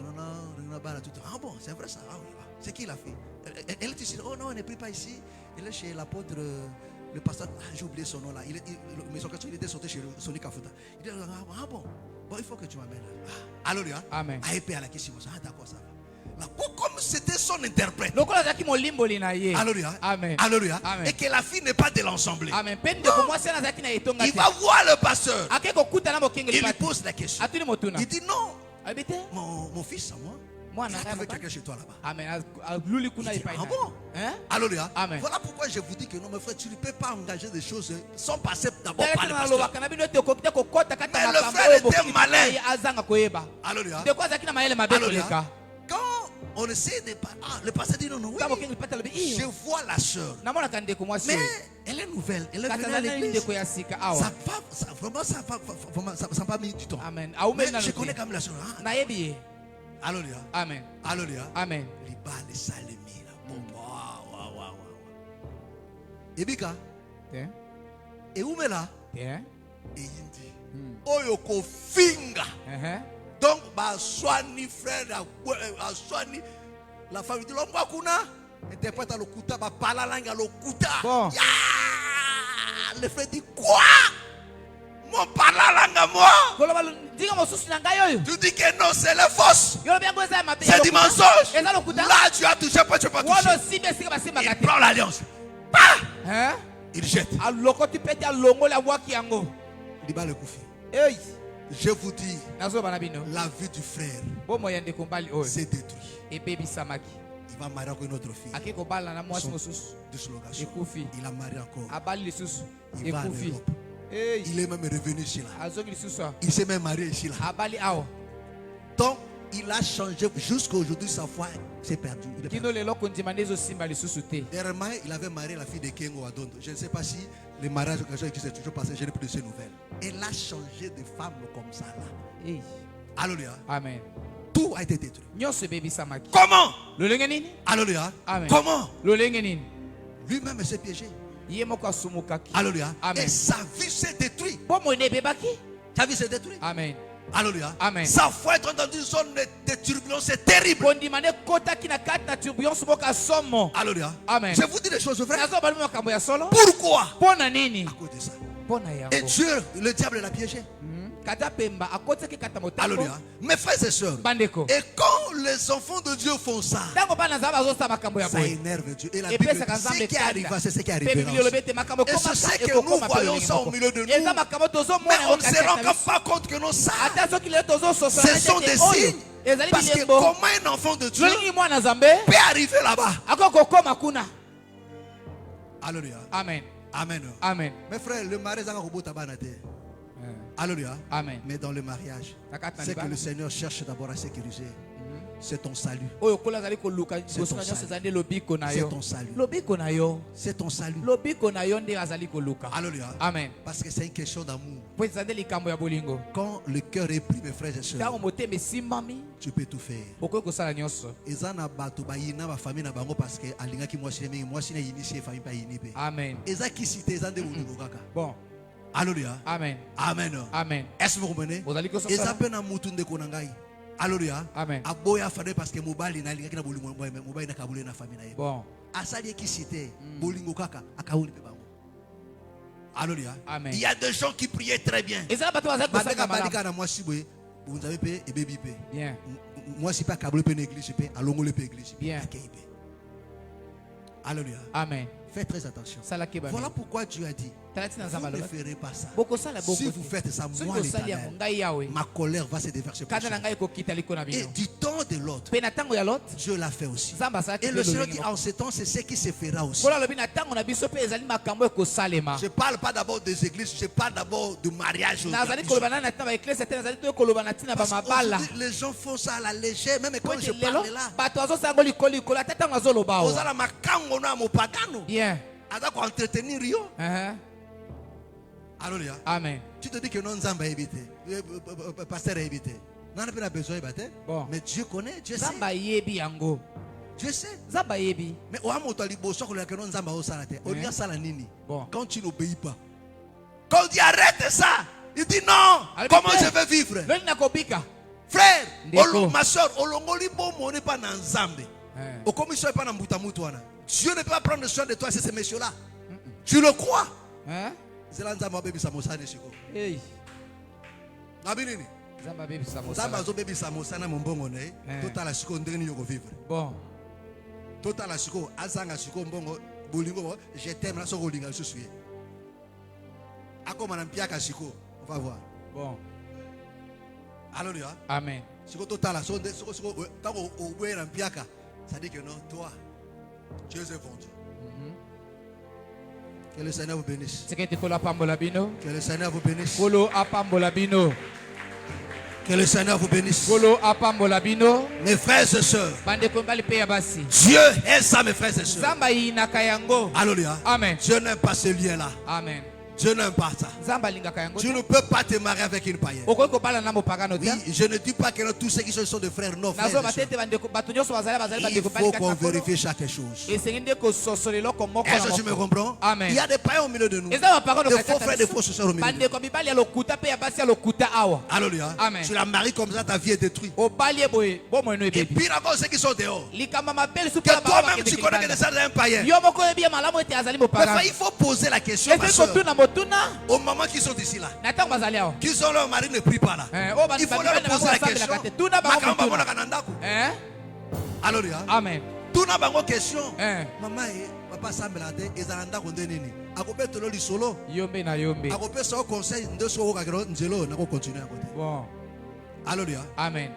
Ah bon, c'est vrai ça. Ah oui, c'est qui la fille? Elle est ici. Oh non, elle n'est plus pas ici. Elle est chez l'apôtre, le pasteur. Ah, j'ai oublié son nom là. Mais son question, il était sorti chez Sony Kafuta. Il dit, ah bon, bon, il faut que tu m'amènes là. Ah, alléluia. Amen. Ah, et puis à la question, ah d'accord, ça va. Là, comme c'était son interprète. Lokola azaki molimboli na ye. Alléluia. Amen. Alléluia. Amen. Et que la fille n'est pas de l'ensemble. Amen. Pe ndeko mwasi ana azaki na etonga Il te. va voir le pasteur. Ake kokutana mokengeli Il lui pati. pose la question. Atuni motuna. Il dit non, Alobi te. mon fils, à moi. Mwana Il a ngai trouvé mobali. quelqu'un chez toi là-bas. Amen. Aluli kuna Il dit, epai ah na. bon? Hein? Alléluia. Amen. Voilà pourquoi je vous dis que non, mes frères, tu ne peux pas engager des choses sans passer d'abord Tala par le tuna pasteur. lobaka na bino te kokita kokota kata Mais le makambo frère oyo était bokingi malin. ye azanga koyeba. Alléluia. Ndeko azaki na mayele mabe Alléluia. koleka. Quand on essaie de parler, le pasteur dit non, non, oui. Kama mokengi pati alobi Je iyo. vois la sœur. Namonaka ndeko mwasi Mais oyo. elle est nouvelle. Elle est Kata venue à azali l'église. ndeko ya sika awa. Vraiment, ça n'a pas mis du temps. Amen. Mais Aumeli na je lobi. connais quand même la sœur. Ah, Nayebi ye. alléluia. Amen. Alléluia. Amen. Les balles, les salemina. Bon, waouh. Ebika. Te. Et où est là? Te. Et il dit, Oyo ko finga. Donc, Baswani frère, Baswani, la famille de l'homme, interprète à l'okuta, parle la langue à l'okuta. Bon. Le frère dit quoi? Mon parle la langue à moi. Tu dis que non, c'est la fausse. C'est du mensonge. Là, tu as touché, pas tu peux pas toucher. Il prend l'alliance. Il jette. Il bat le koufi. Je vous dis, la vie du frère s'est détruite. Il va marier encore une autre fille. Il a marié encore. Il va à l'Europe. Il est même revenu ici là. Il s'est même marié ici là. Donc, il a changé jusqu'à aujourd'hui, sa foi s'est perdue. Dernièrement, il avait marié la fille de Kengo Adondo. Je ne sais pas si les mariages existent toujours parce que je n'ai plus de ces nouvelles. Elle a changé de femme comme ça là. Alléluia. Amen. Tout a été détruit. Comment? Comment? Alléluia. Amen. Comment? Lui-même s'est piégé. Alléluia. Amen. Et sa vie s'est détruite. Sa vie s'est détruite. Amen. Alléluia. Amen. Sa foi est dans une zone de turbulence, c'est terrible. Alléluia. Amen. Je vous dis des choses vraies. Pourquoi? Pourquoi? À cause de ça. Et Dieu, le diable l'a piégé. Alléluia. Mes frères et sœurs. Et quand les enfants de Dieu font ça, ça énerve Dieu. Et la Bible dit ce qui arrivera, c'est ce qui arrivera. Et c'est ce que nous voyons ça au milieu de nous. Mais on ne se rend pas compte que nos ça, ce sont des signes. Parce que comment un enfant de Dieu peut arriver là-bas? Alléluia. Amen. Amen. Amen. Mes frères, le mariage a un robot tabanate. Alléluia. Amen. Mais dans le mariage, c'est que le Seigneur cherche d'abord à sécuriser. C'est ton salut. C'est ton salut. C'est ton salut. Alléluia. Amen. Parce que c'est une question d'amour. Quand le cœur est pris, mes frères et sœurs, tu peux tout faire. Amen. Bon. Alléluia. Amen. Amen. Amen. Est-ce que vous comprenez? Alléluia. Amen. Aboya fade parce que mobali na linga kina bolingo mobali na kabule na famille na ye. Bon. Asali qui cité bolingo kaka akauli pe bango. Alléluia. Amen. Il y a des gens qui priaient très bien. Bien. Moi si pas kabule pe l'église pe alongole pe église. Bien. Alléluia. Amen. Faites très attention. Voilà pourquoi Dieu a dit, vous ne ferez pas ça. Si vous faites ça, moi l'Éternel, ma colère va se déverser pour ça. Et du temps de l'autre, Dieu l'a fait aussi. Et le Seigneur dit, en ce temps, c'est ce qui se fera aussi. Je ne parle pas d'abord des églises, je parle d'abord du mariage. Les gens font ça à la légère, même quand je parle là. Bien. Entretenir Rio. Alléluia. Amen. Tu te dis que non, Zamba évité. Pasteur a évité. Non, on n'a pas besoin d'éviter. Bon. Mais Dieu connaît, Dieu sait. Dieu sait. Mais quand tu n'obéis pas, quand on dit arrête ça, il dit non. Comment je vais vivre? Frère, ma soeur, on n'est pas dans Zambé. Dieu ne peut pas prendre soin de toi, c'est ces messieurs-là. Tu le crois? C'est là que baby Samosa ne chiko. Hey. Nabinini. Zamba baby Samosa. Zamba zo baby Samosa na mbongo ne. Total la chiko ndenge ni yoko vivre. Bon. Total la chiko azanga chiko mbongo bolingo je t'aime la soko linga je suis. Akoma na mpiaka chiko. On va voir. Bon. Alléluia. Amen. Chiko total la sonde soko tako owe na mpiaka. Ça dit que non, toi Dieu est vendu. Que le Seigneur vous bénisse. Que le Seigneur vous bénisse. Que le Seigneur vous bénisse. Mes frères et sœurs, Dieu est ça, mes frères et sœurs. Alléluia. Amen. Dieu n'aime pas ce lien-là. Amen. Dieu n'aime pas ça. Nzambe alingaka yango Tu te. ne peux pas te marier avec une païenne. Okoki kobala na mopagano Oui, te. je ne dis pas que tous ceux qui sont des frères, non, frères. Nazoba et sœurs. te bandeko bato nyonso bazali Il bandeko faut qu'on bali kaka vérifie chaque chose. esengi nde kososola eloko moko Est-ce na que tu me moko. comprends? Amen. Il y a des païens au milieu de nous. Eza bapagano Des kati faux frères, des biso. fausses sœurs au milieu de nous. Bandeko mibali ya lokuta pe ya basi ya lokuta awa. Alléluia. Amen. Tu la maries comme ça, ta vie est détruite. Obali eboye bomoi no Et ebebi. puis encore ceux qui sont dehors. Likama mabele su Que toi-même tu connais que c'est ça un païen. Yo moko yebi ya malamu ete azali Mais mopagano. il faut poser la question, ma Ese soeur. kotuna motuna Aux mamans qui sont ici là, na tango bazali awa. qui sont leur mari ne prie pas là. Il faut leur poser la question. Makamba bona kanandako. Alléluia. Amen. Tuna bango question. Eh. Maman et papa sambela te ezalanda ko ndenini. Akobetelo lisolo. Yombe na yombe. Akopesa au conseil ndeso ko kakero nzelo na ko continuer à côté. Bon. Alléluia. Amen.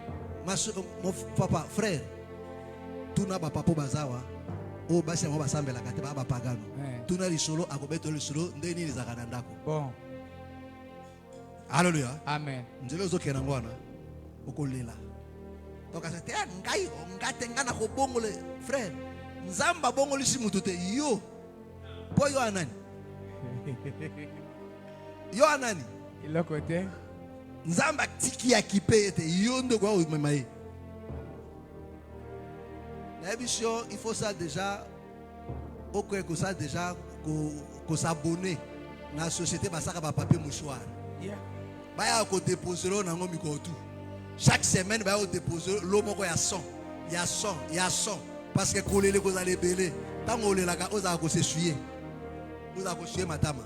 Mon papa, frère, tuna ba papa bazawa. O basi ngo basambela kate ba pagano. Tuna lisolo akobetelo lisolo ndenini zakanandako. Bon. Alléluia. Amen. Nzelo zo kena ngwana. Okolela. Donc à cette ngai ngatenga na ko bongole frère. Nzamba bongoli si mutu te yo. Po yo anani. Yo anani. Iloko te. Nzamba tiki ya kipe ete yo ndo kwa umemaye. La émission, il faut ça déjà au que ça déjà ko s'abonner na la société basaka ba papier mouchoir. Yeah. Baya ko déposer na ngomi ko tout. Chaque semaine baya ko déposer lo moko ya 100. Ya 100, ya 100 parce que kolele ko zale belé. Tango le la ka oza ko s'essuyer. Oza ko suer matama.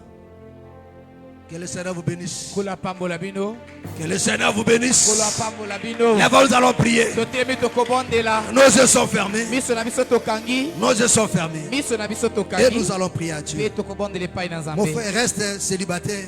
Que le Seigneur vous bénisse. Kula pambola bino. Que le Seigneur vous bénisse. Kula pambola bino. Là-bas, nous allons prier. Totemi tokobondela. Nos yeux sont fermés. Miso na biso tokangi. Nos yeux sont fermés. Miso na biso tokangi. Et nous allons prier à Dieu. Pe tokobondela epai na Nzambe. Mon frère, reste célibataire.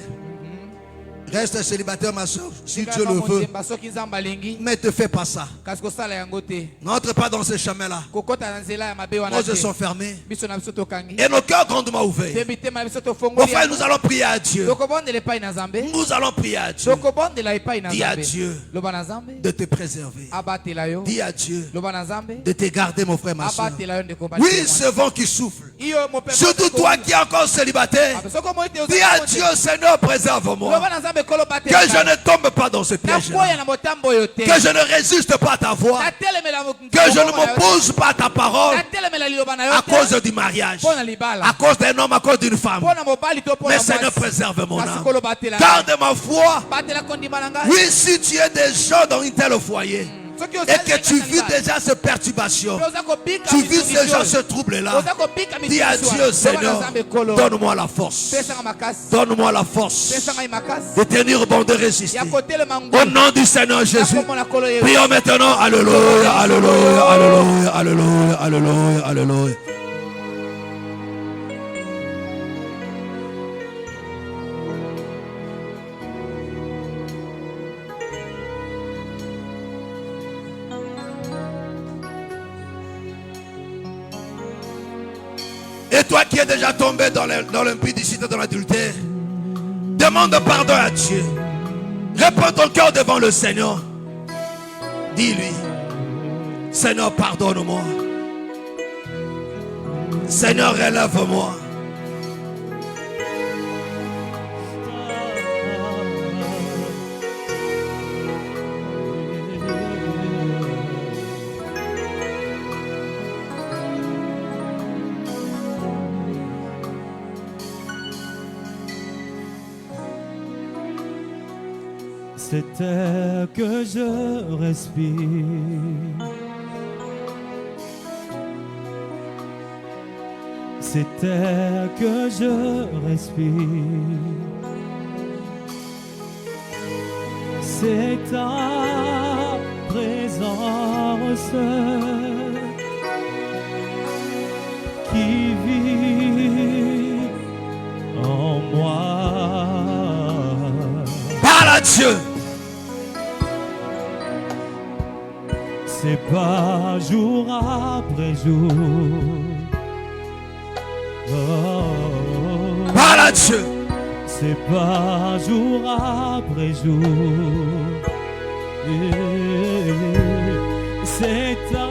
Reste célibataire, ma soeur, si Dieu le veut. Soki Nzambe alingi. Mais ne fais pas ça. Kasi kosala yango te. N'entre pas dans ce chemin-là. Kokota na nzela ya mabe wana Nos te. yeux sont fermés. Biso na biso tokangi. Et nos cœurs grandement ouverts. Te bitema na biso Mon tofongoli. frère, nous allons prier à Dieu. Tokobondela epai na Nzambe. Nous allons prier à Dieu. Tokobondela epai na Dis à Nzambe. Dieu Loba na Nzambe. de te préserver. Abatela yo. Dis à Dieu Loba na Nzambe. de te garder, mon frère, ma soeur. Abatela yo ndeko Oui, ce vent qui souffle. Iyo mopepe. Surtout toi qui es encore célibataire. Dis à Dieu, Seigneur, préserve-moi. Loba na Nzambe kolo Que batela. je ne tombe pas dans ce piège. Nakoya na motambo yo te. Que je ne résiste pas à ta voix. Natelemela Que je ne m'oppose pas à ta parole Natelemela liloba na yo à te. cause du mariage, Pona libala. à cause d'un homme, à cause d'une femme. Pona mobali to pona Mais mwasi. Seigneur, préserve mon Kasi âme. kolo batela. Garde ma foi. Batela kondima na ngai. Oui, si tu es déjà dans un tel foyer Soki et ozali que tu na vis libala. déjà ces perturbations, Oza kobika tu vis misuni déjà yo. ce trouble-là, Oza kobika misuni dis à yo. Dieu, Loba na Seigneur, Nzambe kolo. donne-moi la force. Pesanga makasi. Donne-moi la force Pesanga makasi. de tenir bon, de résister. Ya kotelema Au ngoi. nom du Seigneur Jésus. Nakomona kolo ye. Prions maintenant. Alléluia, alléluia, alléluia, alléluia, alléluia, alléluia. Et toi qui es déjà tombé dans l'impudicité, dans l'adultère, demande pardon à Dieu. Réponds ton cœur devant le Seigneur. Dis-lui, Seigneur, pardonne-moi. Seigneur, relève-moi. Cet air que je respire, cet air que je respire, c'est ta présence qui vit en moi. Parle à Dieu. C'est pas jour après jour. Oh, Parle à Dieu. c'est pas jour après jour. C'est ta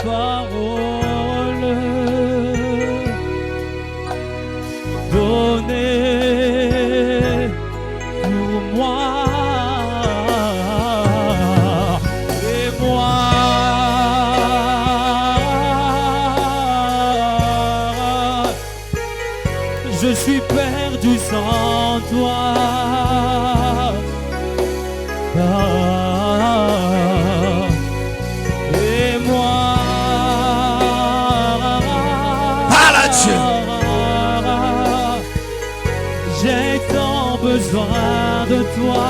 parole donnée Je suis perdu sans toi. Et moi, Parle à Dieu. j'ai tant besoin de toi.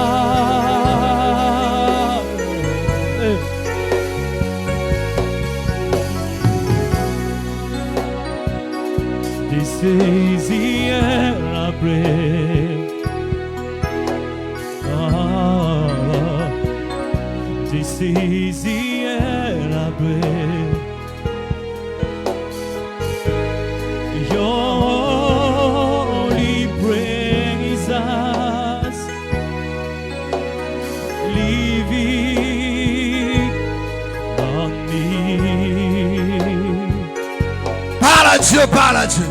This is the air I breathe. This is the air I breathe. Your holy praises living on me. Parle à Dieu, parle à Dieu.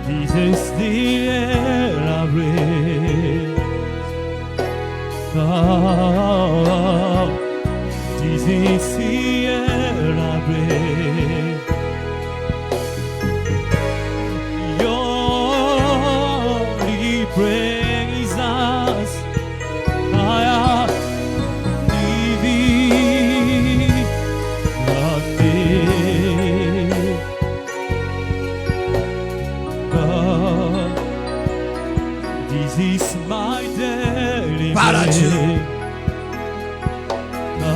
This is the air I breathe. Oh, this is the air I breathe. Your holy praises are living on me. Oh, this is my daily Parle à Dieu. bread.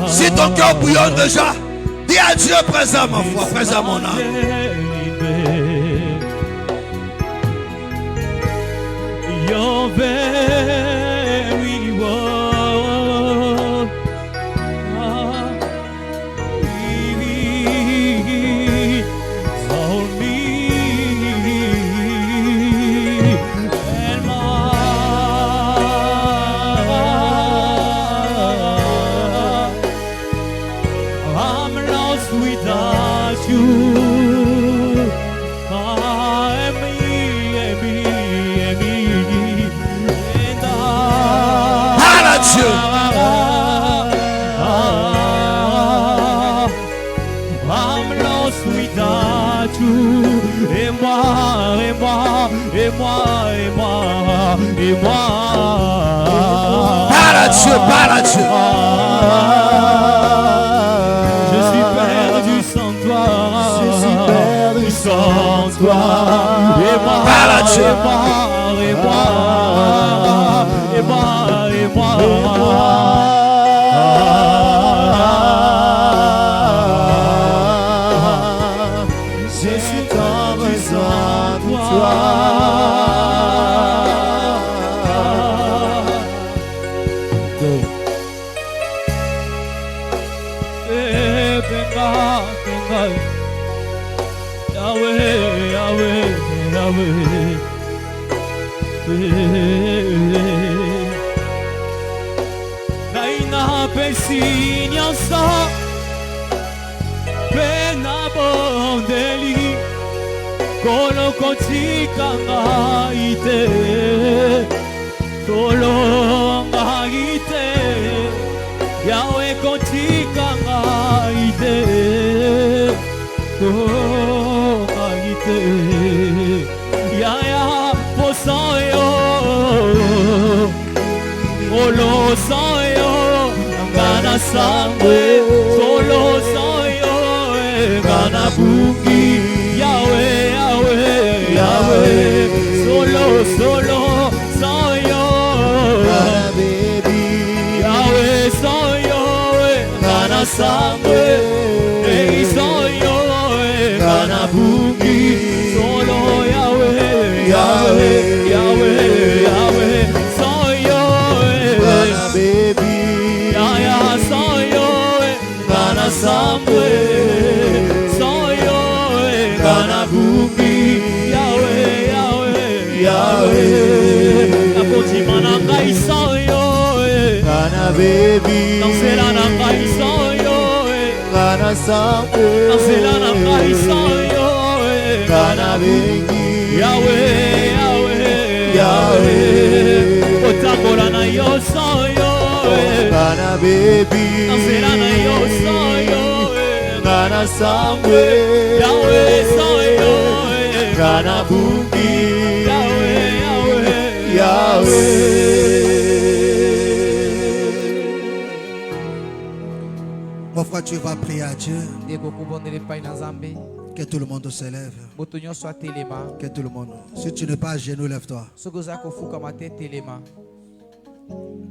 Si ton cœur bouillonne déjà, dis à Dieu présent, ma foi, présent mon âme. Your very word on me and I'm lost without you. Parle à Dieu. I'm lost without you. Et moi, et moi, et moi, et moi, et moi. Parle à Dieu, parle à Dieu. Je suis perdu sans toi. Je suis perdu sans toi. Et moi, Parle à Dieu. et moi, et moi, et moi, et moi, et moi. Je suis tant besoin de toi. Yahweh, Yahweh, Yahweh. Naina pesinyansa, pena bondeli, kolo kotika ngaite, kolo ngaite, Yahweh kotika ngaite, kolo ngaite, Yaya posayo. Solo soy yo, gana sangre. Solo soy yo, gana bungi. Yahweh, Yahweh, Yahweh. Solo soy yo, gana baby. Yahweh soy yo, gana sangre. Hey soy yo, gana bungi. Solo Yahweh, Yahweh, Yahweh, Yahweh. Soy yo, gana baby. Ya soy yo, gana sangre. Soy yo, gana bungi. Yahweh, Yahweh, Yahweh. La potimana ngai soy yo, gana baby. Danselana ngai soy yo, gana sangre. Danselana ngai soy yo, gana bungi. Yahweh, Yahweh, Yahweh. Otamborana yo soy yo, gana baby. Danselana yo soy yo, gana sangre. Yahweh soy yo, Kanabungi Yahweh, Mon frère, tu vas prier à Dieu. Yahweh. Que tout le monde se lève. Moto nyonso atelema. Que tout le monde. Si tu n'es pas à genoux, lève-toi. Soki oza kofukama te telema.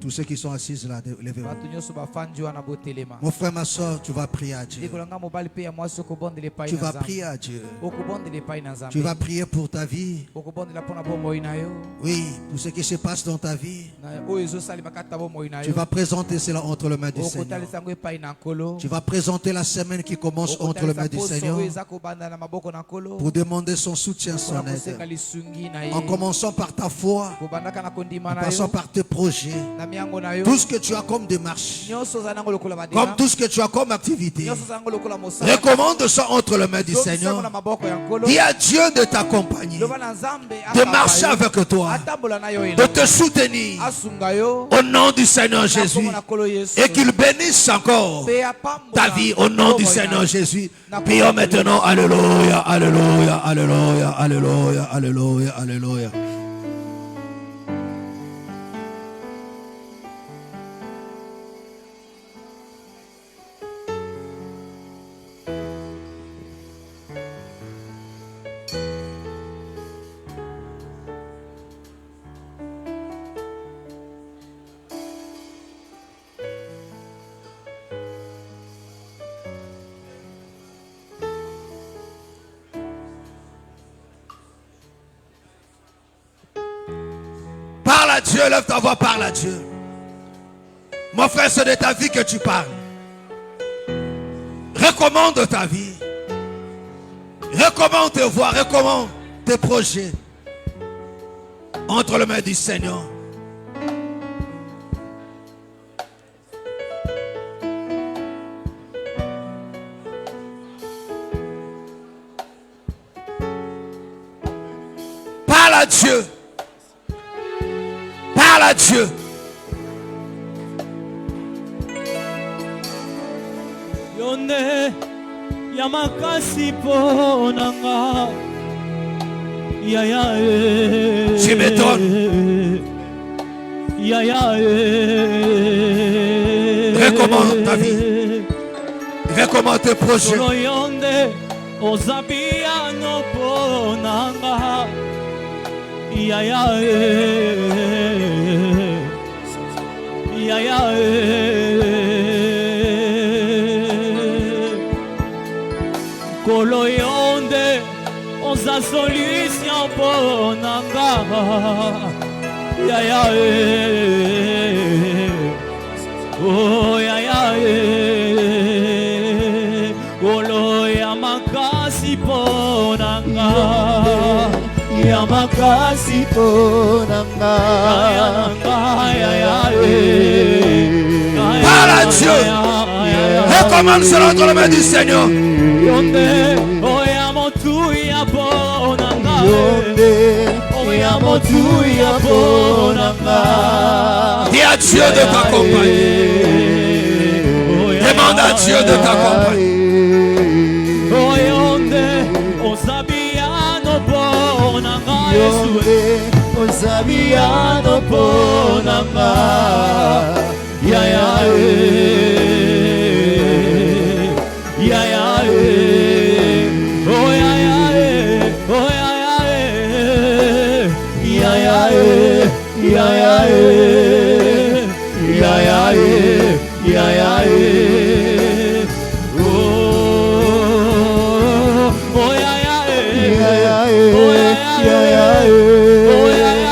Tous ceux qui sont assis là, levez-vous. Bato nyonso bafandi wana botelema. Mon frère, ma soeur, tu vas prier à Dieu. Ndeko nanga mobali pe ya mwasi okobondela epai Tu na vas Nzambe. prier à Dieu. Okobondela epai na Nzambe. Tu vas prier pour ta vie. Okobondela mpona bomoi na yo. Oui, pour ce qui se passe dans ta vie. Na oyo ezosalema kata bomoi na Tu yo. vas présenter cela entre les mains du Seigneur. Okotalisa yango epai na Nkolo. Tu vas présenter la semaine qui commence entre les mains du Seigneur oyo eza kobanda na maboko na Nkolo. pour demander son soutien, son Mpona aide. koseka lisungi na ye. En commençant par ta foi, Kobandaka na kondima en na passant yo. par tes projets, Na miango na yo. tout ce que tu as comme démarche, Nyonso oza nango lokola badema. comme tout ce que tu as comme activité, Nyonso oza nango lokola mosala. recommande ça entre les mains du Zongisa yango Seigneur. na maboko ya Nkolo. Dis à Dieu de t'accompagner, Loba na Nzambe de marcher akamba yo. avec toi, Atambola na yo de elongo. te soutenir Asunga yo. au nom du Seigneur Na Jésus kombo na Nkolo Yesu. et qu'il bénisse encore Pe apambola ta vie au nom du bomoi na Seigneur yo. Jésus. Prions maintenant. Alléluia, alléluia, alléluia, alléluia, alléluia, alléluia. Parle à Dieu, lève ta voix, parle à Dieu. Mon frère, c'est de ta vie que tu parles. Recommande ta vie. Recommande tes voies, recommande tes projets entre les mains du Seigneur. Parle à Dieu. Parle à Dieu. Yonde Yamakasi ponanga Ya ya Tu m'étonnes. Ya ya Recommande ta vie. Recommande tes projets. Solo yonde Ozabia no ponanga Ya ya Ya ya Kolo yonde Oza solution ponanga Ya ya Oh ya ya Kolo ya makasi ponanga Ya makasi ponanga Ya ya Parle à Dieu. Recommande cela entre les mains du Seigneur. Yonde oya motu ya ponanga oya motu ya ponanga Dis à Dieu de t'accompagner. Demande à Dieu de t'accompagner. Oyonde osabia no ponanga Yesu osabia no ponanga ya ya ya ya oh ya ya oh ya ya ya ya ya ya ya ya ya oh oh ya ya oh ya ya oh ya ya oh ya ya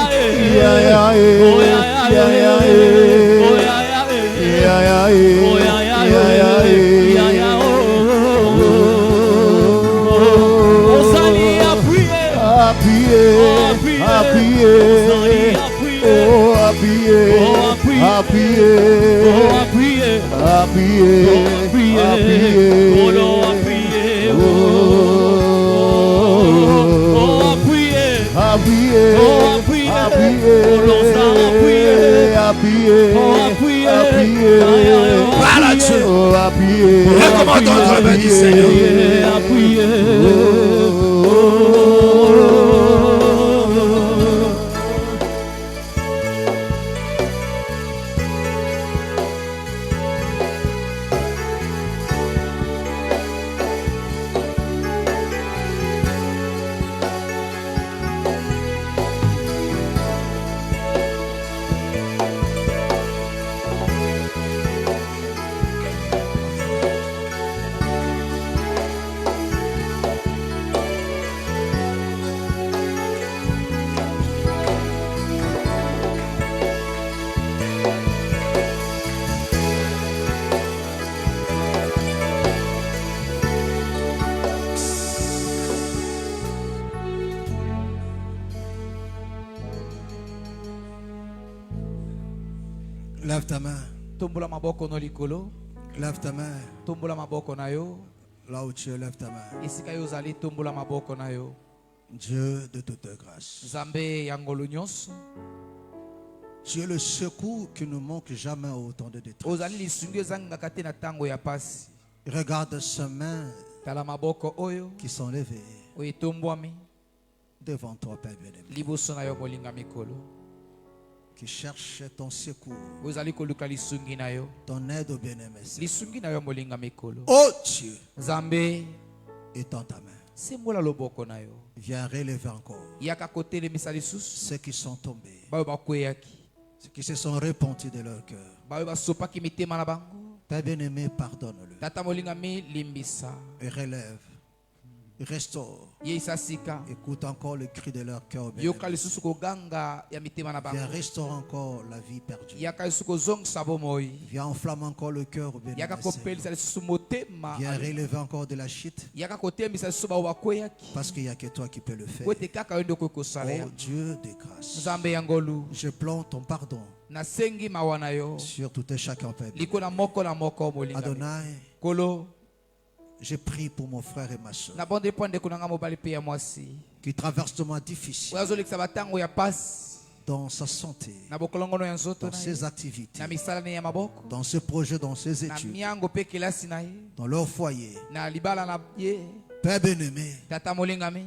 Parle à Dieu. Recommande entre les mains du Seigneur. Lève ta main. Tombola maboko no likolo. Lève ta main. Tombola maboko na yo. Là où tu es, lève ta main. Esika yo zali tombola maboko na yo. Dieu de toute grâce. Nzambe ya ngolu nyonso. Tu es le secours qui ne manque jamais au temps de détresse. Ozali lisungi ezangaka te na tango ya pasi. Regarde ces mains Tala maboko oyo qui sont levées oyo etombwami devant toi, Père bien-aimé, liboso na yo molinga mikolo. qui cherche ton secours, Ozali koluka lisungi na yo. ton aide au bien-aimé. Lisungi na yo molinga mikolo. Oh Dieu, Nzambe étends ta main. sembola loboko na yo. Viens relever encore Yaka kotelemisa lisusu ceux qui sont tombés, bayo bakweyaki. ceux qui se sont repentis de leur cœur. Bayo basopaki mitema na bango. Père bien-aimé, pardonne-le Tata molinga mi limbisa. et relève, restaure. Yeisa sika. Écoute encore le cri de leur cœur. bien-aimé. Yoka lisusu koganga ya mitema na Viens bango. restaure encore la vie perdue. Yaka lisusu kozongisa bomoi. Viens enflamme encore le cœur. bien-aimé Yaka Seigneur. kopelisa lisusu motema. Viens relever encore de la chute. Yaka kotemisa lisusu bayo bakweyaki. Parce qu'il n'y a que toi qui peux le faire. Po ete kaka yo nde okoki kosala Oh yango. Dieu de grâce, Nzambe ya ngolu je plante ton pardon nasengi mawa na yo sur tout et chacun. Père. liko na moko molinga Adonai, kolo je prie pour mon frère et ma soeur na bonde mpo ndeko na nga mobali mpe ya mwasi qui traversent des moments difficiles oyo azolekisa batango ya pasi dans sa santé, na bokolongono ya nzoto dans na ye ses activités, na misala ne ya maboko dans ses projets, dans ses na études, miango mpe kelasi na ye dans leur foyer. na libala na ye Père bien-aimé, tata molingami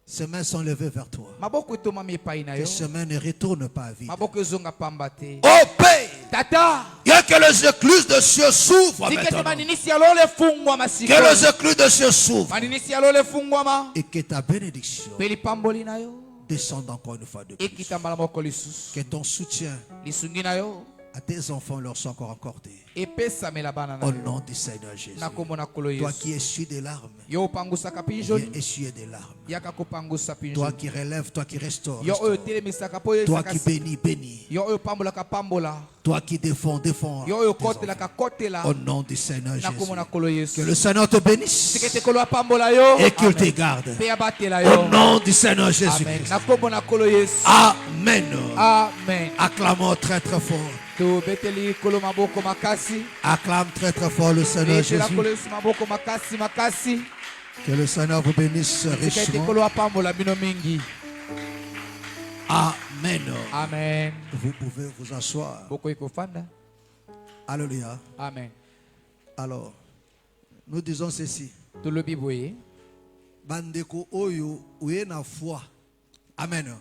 ses mains sont levées vers toi. maboko etomami epai na Que yo ses mains ne retournent pas à vide. maboko ezonga pamba te Oh Père, tata bien que les écluses de cieux s'ouvrent tika ete maintenant. maninisi ya lolo efungwama Que sikoyo les écluses de cieux s'ouvrent maninisi ya lolo efungwama et que ta bénédiction mpe lipamboli na yo descende encore une fois de plus. ekita mbala moko lisusu Que ton soutien lisungi na yo à tes enfants leur soit encore accordé. epesamela bana na Au yo nom du Seigneur Jésus. na kombo na kolo Toi yesu qui essuies des larmes, yo opangusaka mpe viens njoni essuyer des larmes. yaka kopangusa mpe Toi njoni qui relèves, toi qui restaures, yo oyo restaure. otelemisaka mpo Toi qui oyesaka bénis, bénis. yo oyo opambolaka pambola Toi qui défends, défends. yo oyo tes enfants. okotelaka kotela Au nom du Seigneur na Jésus. kombo na kolo Que yesu le Seigneur te bénisse sika ete kolo apambola yo et qu'il te Amen. garde. mpe abatela Au yo nom du Seigneur amen Jésus-Christ. na kombo na kolo yesu Amen. amen Acclamons très très fort. tobeteli kolo maboko makasi Acclame très très fort le Seigneur betela Jésus. kolo yesu maboko makasi makasi Que le Seigneur vous bénisse sika ete richement. kolo apambola bino mingi Amen. amen Vous pouvez vous asseoir. bokoki kofanda Alléluia. amen Alors, nous disons ceci. tolobi boye Bandeko oyo uye na foi. Amen.